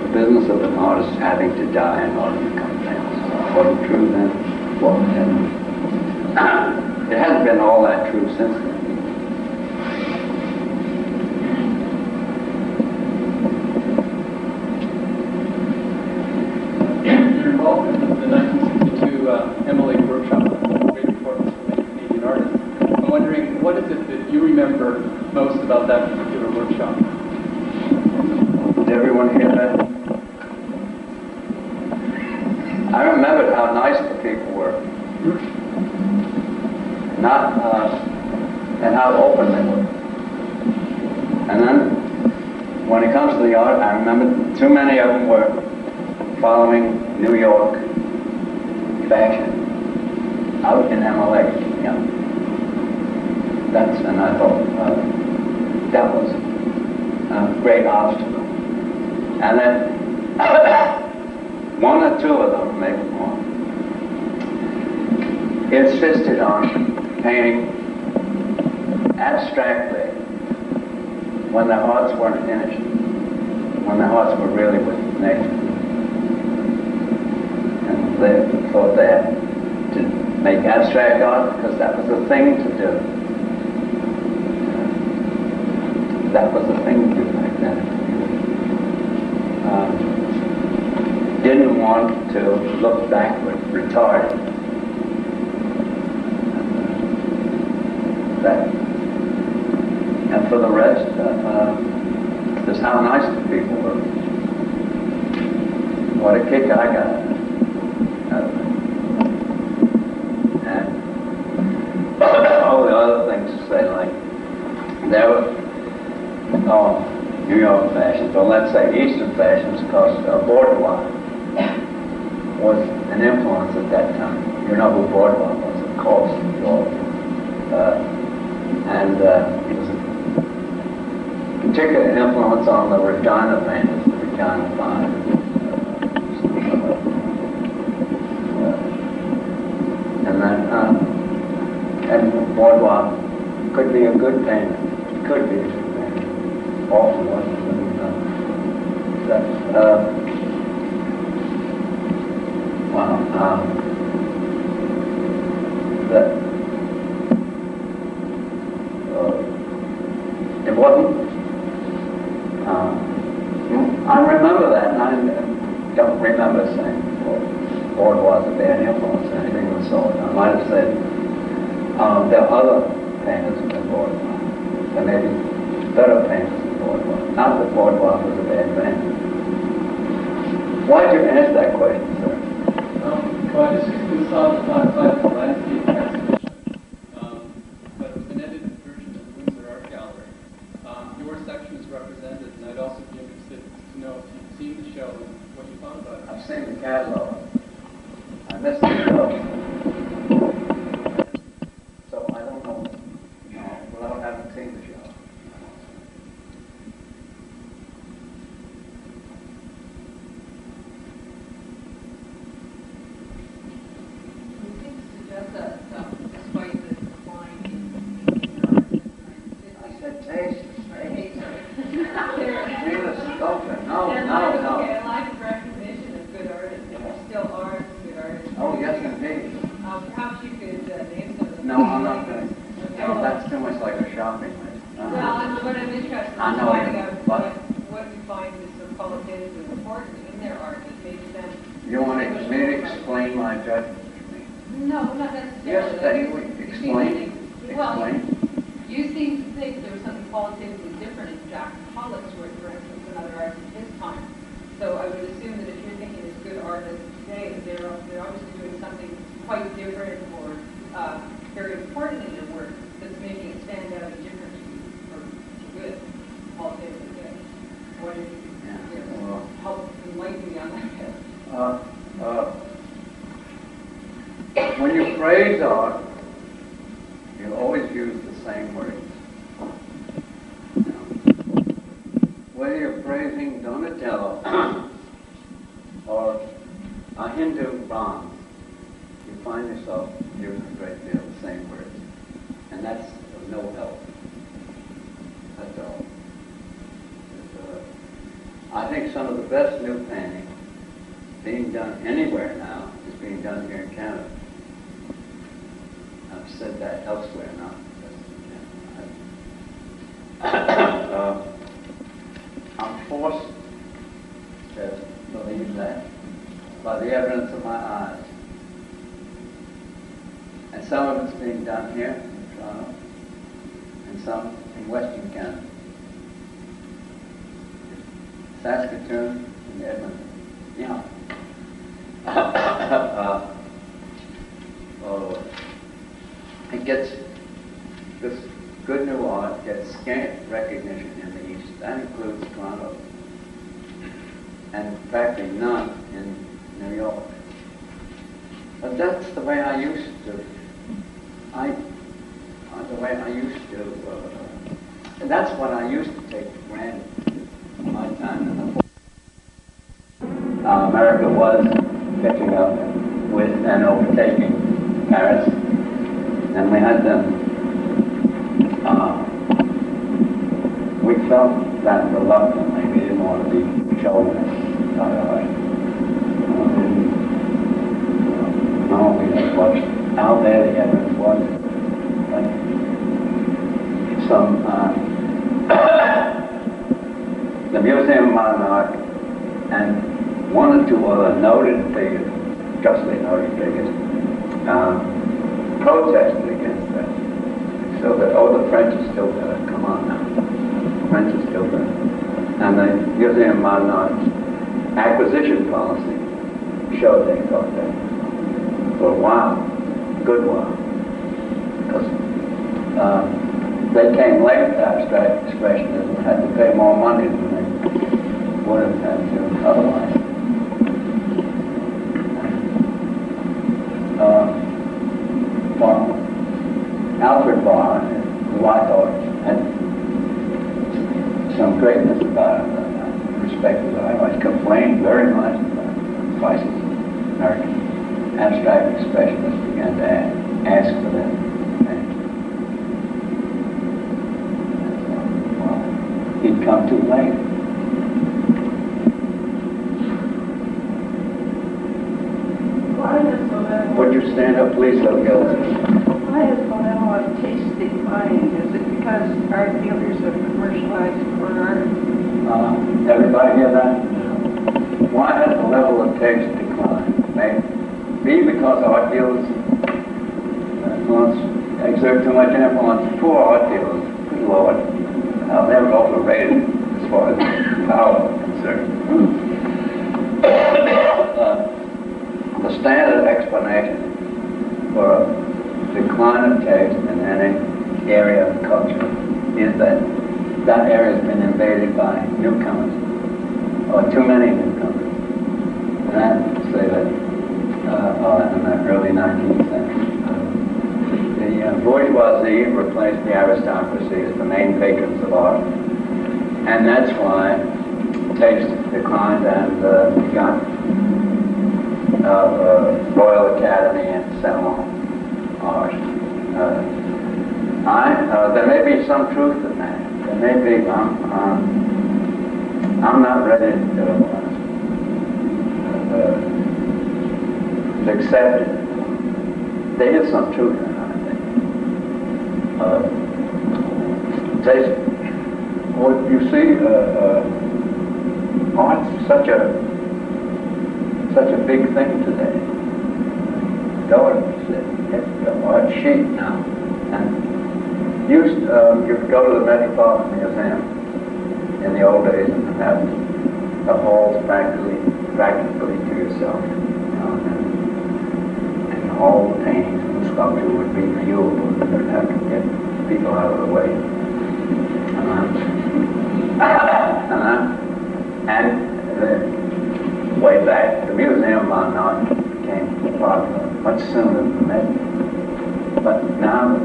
The business of an artist having to die in order to become famous wasn't true then. Well, it hasn't been all that true since then. You're involved in the 1962 Emily workshop on great performance from many Canadian artists. I'm wondering, what is it that you remember most about that particular workshop? Did everyone hear that? I remembered how nice the people were. And how open they were. And then, when it comes to the art, I remember too many of them were following New York fashion out in MLA. Yeah. And I thought that was a great obstacle. And then one or two of them, maybe more, insisted on painting abstractly when their hearts weren't in it, when their hearts were really with nature. And they thought they had to make abstract art because that was the thing to do. That was the thing to do back then. Didn't want to look backward, retarded. And for the rest, just how nice the people were. What a kick I got out of it. And all the other things to say, like, there were, New York fashions, or let's say Eastern fashions, because bourgeois was an influence at that time. You know who bourgeois was, of course. And it was a particular influence on the Regina painters, the Regina Five. And then, and bourgeois could be a good painter. Could be a good painter. Often wasn't. It wasn't. I remember that, and I don't remember saying bourgeois a bad influence or anything of the sort. I might have said there are other painters than bourgeois. There may be better painters than bourgeois. Not that bourgeois was a bad painter. Why did you ask that question, sir? Well, I just recently saw the classical landscape exhibition, but it was an edited version of the Windsor Art Gallery. Your section is represented, and I'd also be interested to know if you've seen the show and what you thought about it. I've seen the catalog. I missed the show. So I don't know. No, well, I haven't seen the show. When you praise art, you always use the same words. Whether you're praising Donatello or a Hindu bronze, you find yourself using a great deal of the same words. And that's of no help. That's all. I think some of the best new painting being done anywhere now is being done here in Canada. I've said that elsewhere, not just in Canada. I'm forced to believe that by the evidence of my eyes. And some of it's being done here in Toronto, and some in Western Canada. Saskatoon and Edmonton. Yeah. It gets, this good new art gets scant recognition in the East. That includes Toronto. And practically none in New York. But that's the way I used to. And that's what I used to take for granted in my time in the America was catching up with and overtaking Paris, and we had them. We felt that reluctantly. We didn't want to be chauvinist about art. No, we just watched out there. The evidence was like some the Museum of Modern Art and one or two other noted figures, justly noted figures, protested against that. So that, oh, the French are still there. Come on now. The French are still there. And the Museum of Modern Art's acquisition policy showed they thought that for a while, a good while, because they came late to abstract expressionism and had to pay more money than they would have had to otherwise. Alfred Barr, who I thought had some greatness about him, respected. I always complained very much about prices. American abstract expressionists began to ask for them. Well, he'd come too late. Would you stand up, please, so Gillis? I have found out how taste declining. Is it because art dealers have commercialized for art? Everybody hear that? Why has the level of taste declined? Maybe because art dealers exert too much influence. Poor art dealers, good Lord, they're overrated as far as power is concerned. The standard explanation for a decline of taste in any area of culture is that that area has been invaded by newcomers, or too many newcomers. And I'd say that in the early 19th century, the bourgeoisie replaced the aristocracy as the main patrons of art. And that's why taste declined and we got Royal Academy and so on art. There may be some truth in that. There may be. I'm not ready to accept it. There is some truth in it, I think. Taste. Well, you see, art's such a big thing today. It's art sheet now. And you could go to the Metropolitan Museum in the old days and have the halls practically to yourself. And all the paintings and the sculpture would be viewable. You'd have to get people out of the way. And way back, the Museum on Art became popular much sooner than that. But now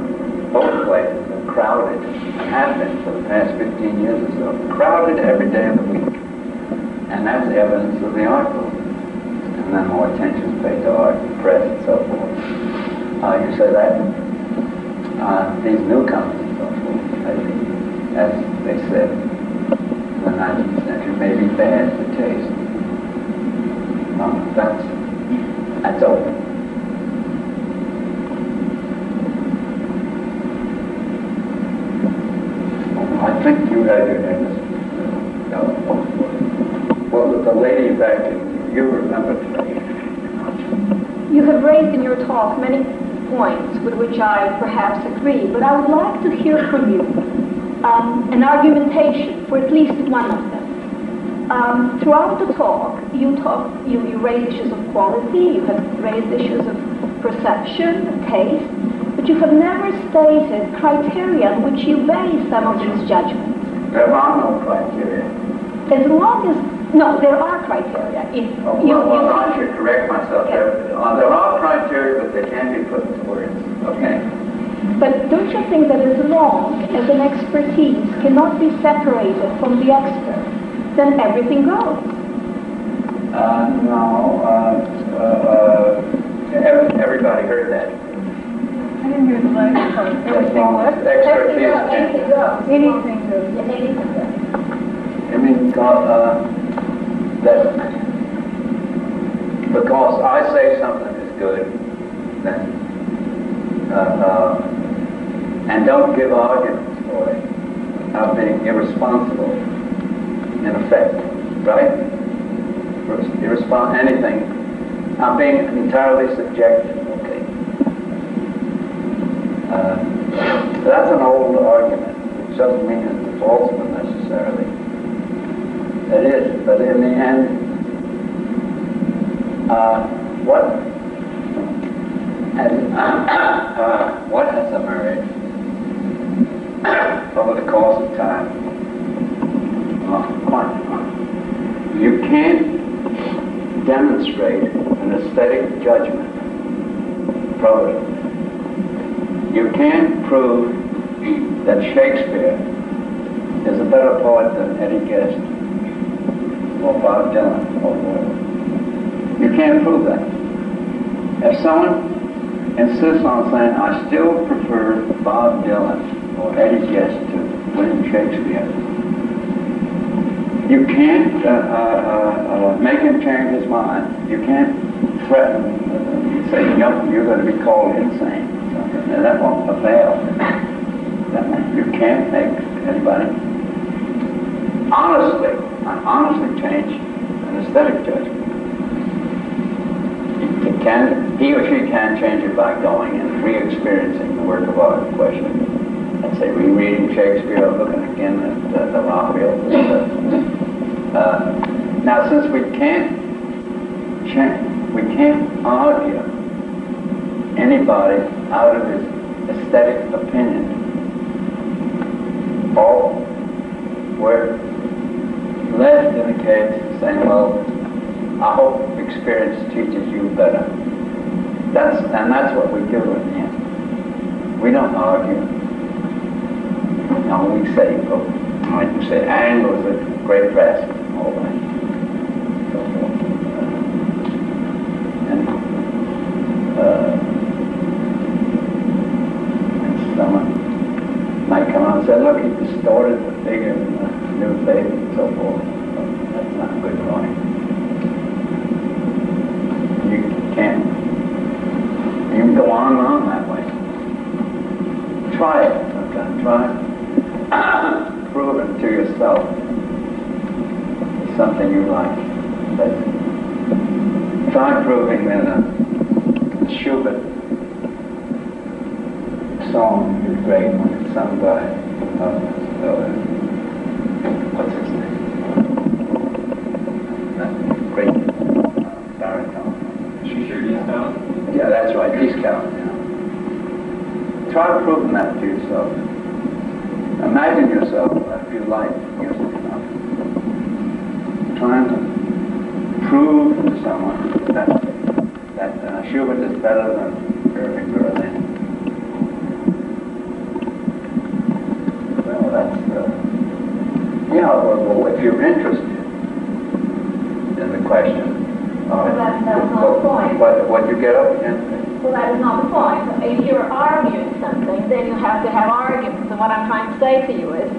both places are crowded, and have been for the past 15 years or so, crowded every day of the week. And that's evidence of the art movement. And then more attention is paid to art, and press, and so forth. You say that these newcomers and so forth, as they said in the 19th century, may be bad for taste. That's open. I think you had your hand. Well, the lady back in, you remember today. You have raised in your talk many points with which I perhaps agree, but I would like to hear from you an argumentation for at least one of them. Throughout the talk, you raise issues of quality, you have raised issues of perception, taste, but you have never stated criteria on which you base some of these judgments. There are no criteria. As long as, no, there are criteria. I should correct myself. Yes. There are criteria, but they can't be put into words. Okay. But don't you think that as long as an expertise cannot be separated from the expert, then everything goes? No. Everybody heard that. I didn't hear the last part. Everything what? Expertise. Anything goes. Anything goes. Anything goes. I mean, that because I say something is good, then and don't give arguments for it, I'm being irresponsible, in effect, right? Anything. I'm being entirely subjective, okay? That's an old argument, which doesn't mean it's a false one necessarily. It is, but in the end, what has emerged over the course of time? You can't demonstrate an aesthetic judgment program. You can't prove that Shakespeare is a better poet than Eddie Guest or Bob Dylan or whatever. You can't prove that. If someone insists on saying, I still prefer Bob Dylan or Eddie Guest to William Shakespeare, you can't make him change his mind. You can't threaten him, say, you're going to be called insane. And that won't avail. You can't make anybody honestly change an aesthetic judgment. He or she can change it by going and re-experiencing the work of art in question. Let's say rereading Shakespeare or looking again at the Raphael. Now, since we can't change, We can't argue anybody out of his aesthetic opinion. All we're left in the case saying, well, I hope experience teaches you better. That's what we do in the end. We don't argue. No, we say, oh, like you say, Anglo's a great dress, all that. So forth. And someone might come out and say, look, he distorted the figure in the new baby and so forth. That's not a good point. You can't. You can go on and on that way. Try it. Okay? Try it. Prove it to yourself. It's something you like. But try proving that the Schubert song is great when it's sung by what's his name? That great baritone. Yeah, that's right, Discount. Yeah. Try proving that to yourself. Imagine yourself, if you like, trying to prove to someone that Schubert is better than Irving Berlin. Well, that's well, if you're interested in the question. Well, that's not the point. What you get up against? Well, that is not the point. If you're arguing something, then you have to have arguments. And what I'm trying to say to you is,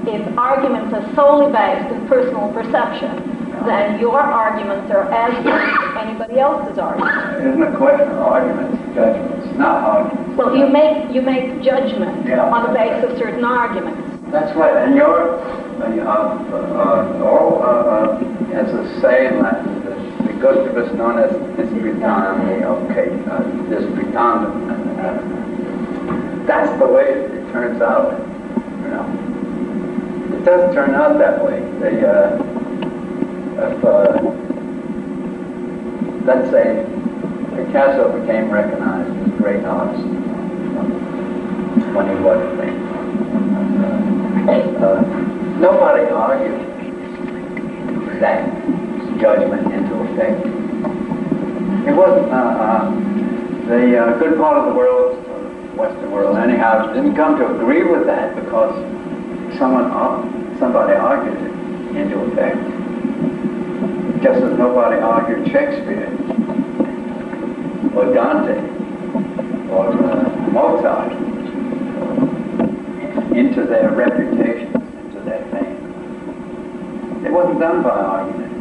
if arguments are solely based in personal perception, then your arguments are as good as anybody else's arguments. It isn't a question of arguments, judgments. Not arguments. Well, you make judgment on the basis of certain arguments. That's right. And your as a saying that the gustus non est disputandi, disputandum. That's the way it turns out. You know, it does turn out that way. Let's say Picasso became recognized as a great artist when he was famous. Nobody argued that judgment into effect. It wasn't the good part of the world, or the Western world anyhow, didn't come to agree with that because somebody argued it into effect. Just as nobody argued Shakespeare, or Dante, or Mozart into their reputation, into their fame. It wasn't done by argument.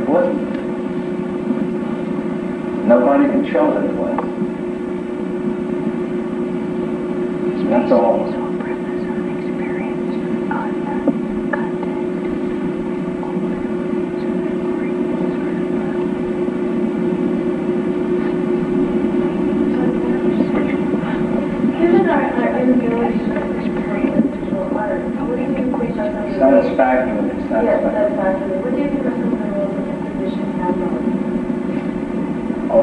It wasn't. Nobody can show that it was. So that's all. Satisfactory. Yes, satisfactory. What do you think are some of the roles of exhibition catalogs? Oh,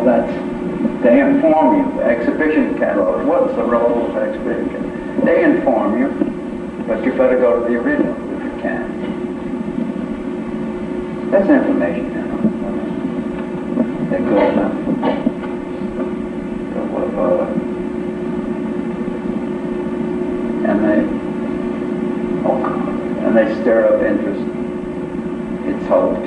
they inform you. Exhibition catalogs. What's the role of exhibition catalogs? They inform you, but you better go to the original if you can. That's information, you know. They're good enough. And they stir up interest. It's hoped.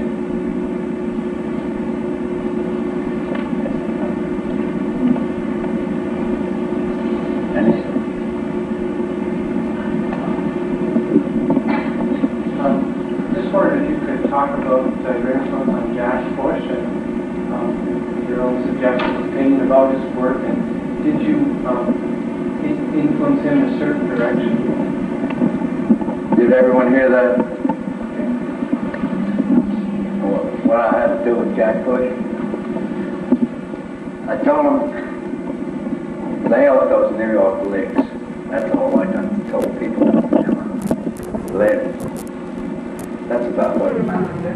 Just wondered if you could talk about your influence on Jack Bush and your own subjective opinion about his work, and did you influence him in a certain direction? Did everyone hear that? What I had to do with Jack Bush? I told him, lay out those New York licks. That's all I done told people. Lay it. That's about what it amounted to.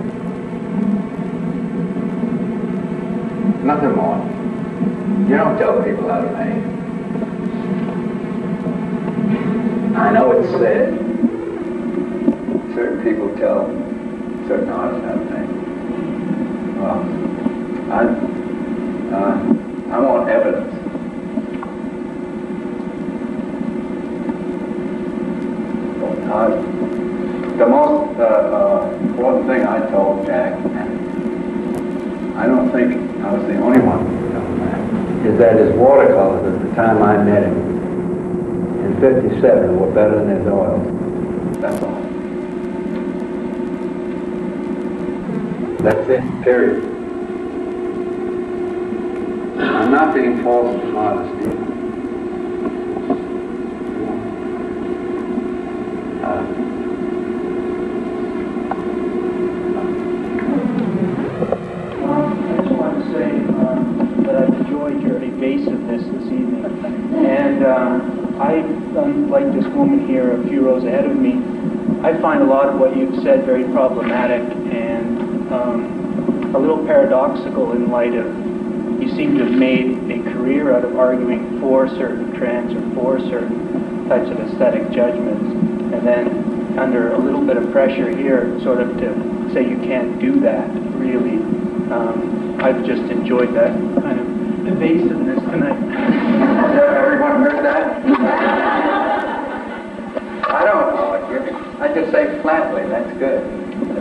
Nothing more. You don't tell people how to paint. I know it's said. Certain people tell certain artists how to paint. Well, I want evidence. The most important thing I told Jack, and I don't think I was the only one who told him that, is that his watercolors at the time I met him in '57 were better than his oils. That's all. That's it, period. I'm not being false with modesty. Evasiveness this evening, and unlike this woman here a few rows ahead of me, I find a lot of what you've said very problematic and a little paradoxical in light of you seem to have made a career out of arguing for certain trends or for certain types of aesthetic judgments, and then under a little bit of pressure here sort of to say you can't do that really. I've just enjoyed that kind of evasiveness tonight. Everyone heard that? I don't argue. I just say flatly, that's good.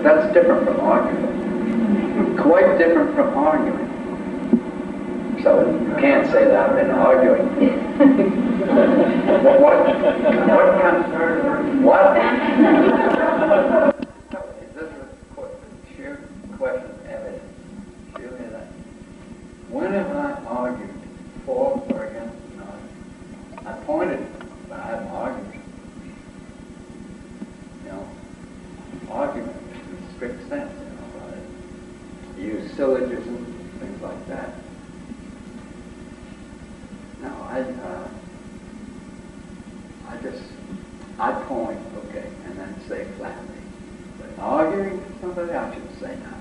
That's different from arguing. Quite different from arguing. So you can't say that I've been arguing. What? Is this a sheer question of evidence? Surely that. When have I argued for or against an argument? I pointed, but I haven't argued. You know, argument in the strict sense, you know, use syllogisms, things like that. No, I point, okay, and then say flatly. But arguing with somebody, I should say no.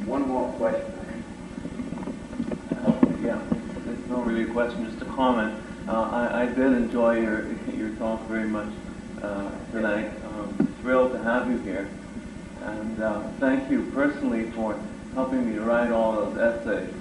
One more question. Yeah, it's not really a question, just a comment. I did enjoy your talk very much tonight. Thrilled to have you here. And thank you personally for helping me to write all those essays.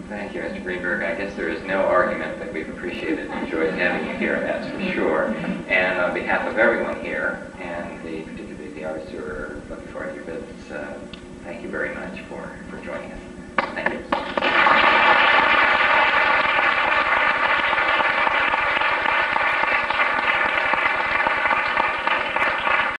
Thank you, Mr. Greenberg. I guess there is no argument that we've appreciated and enjoyed having you here, that's for sure. And on behalf of everyone here, and particularly the artists who are looking forward to your visits, thank you very much for joining us. Thank you.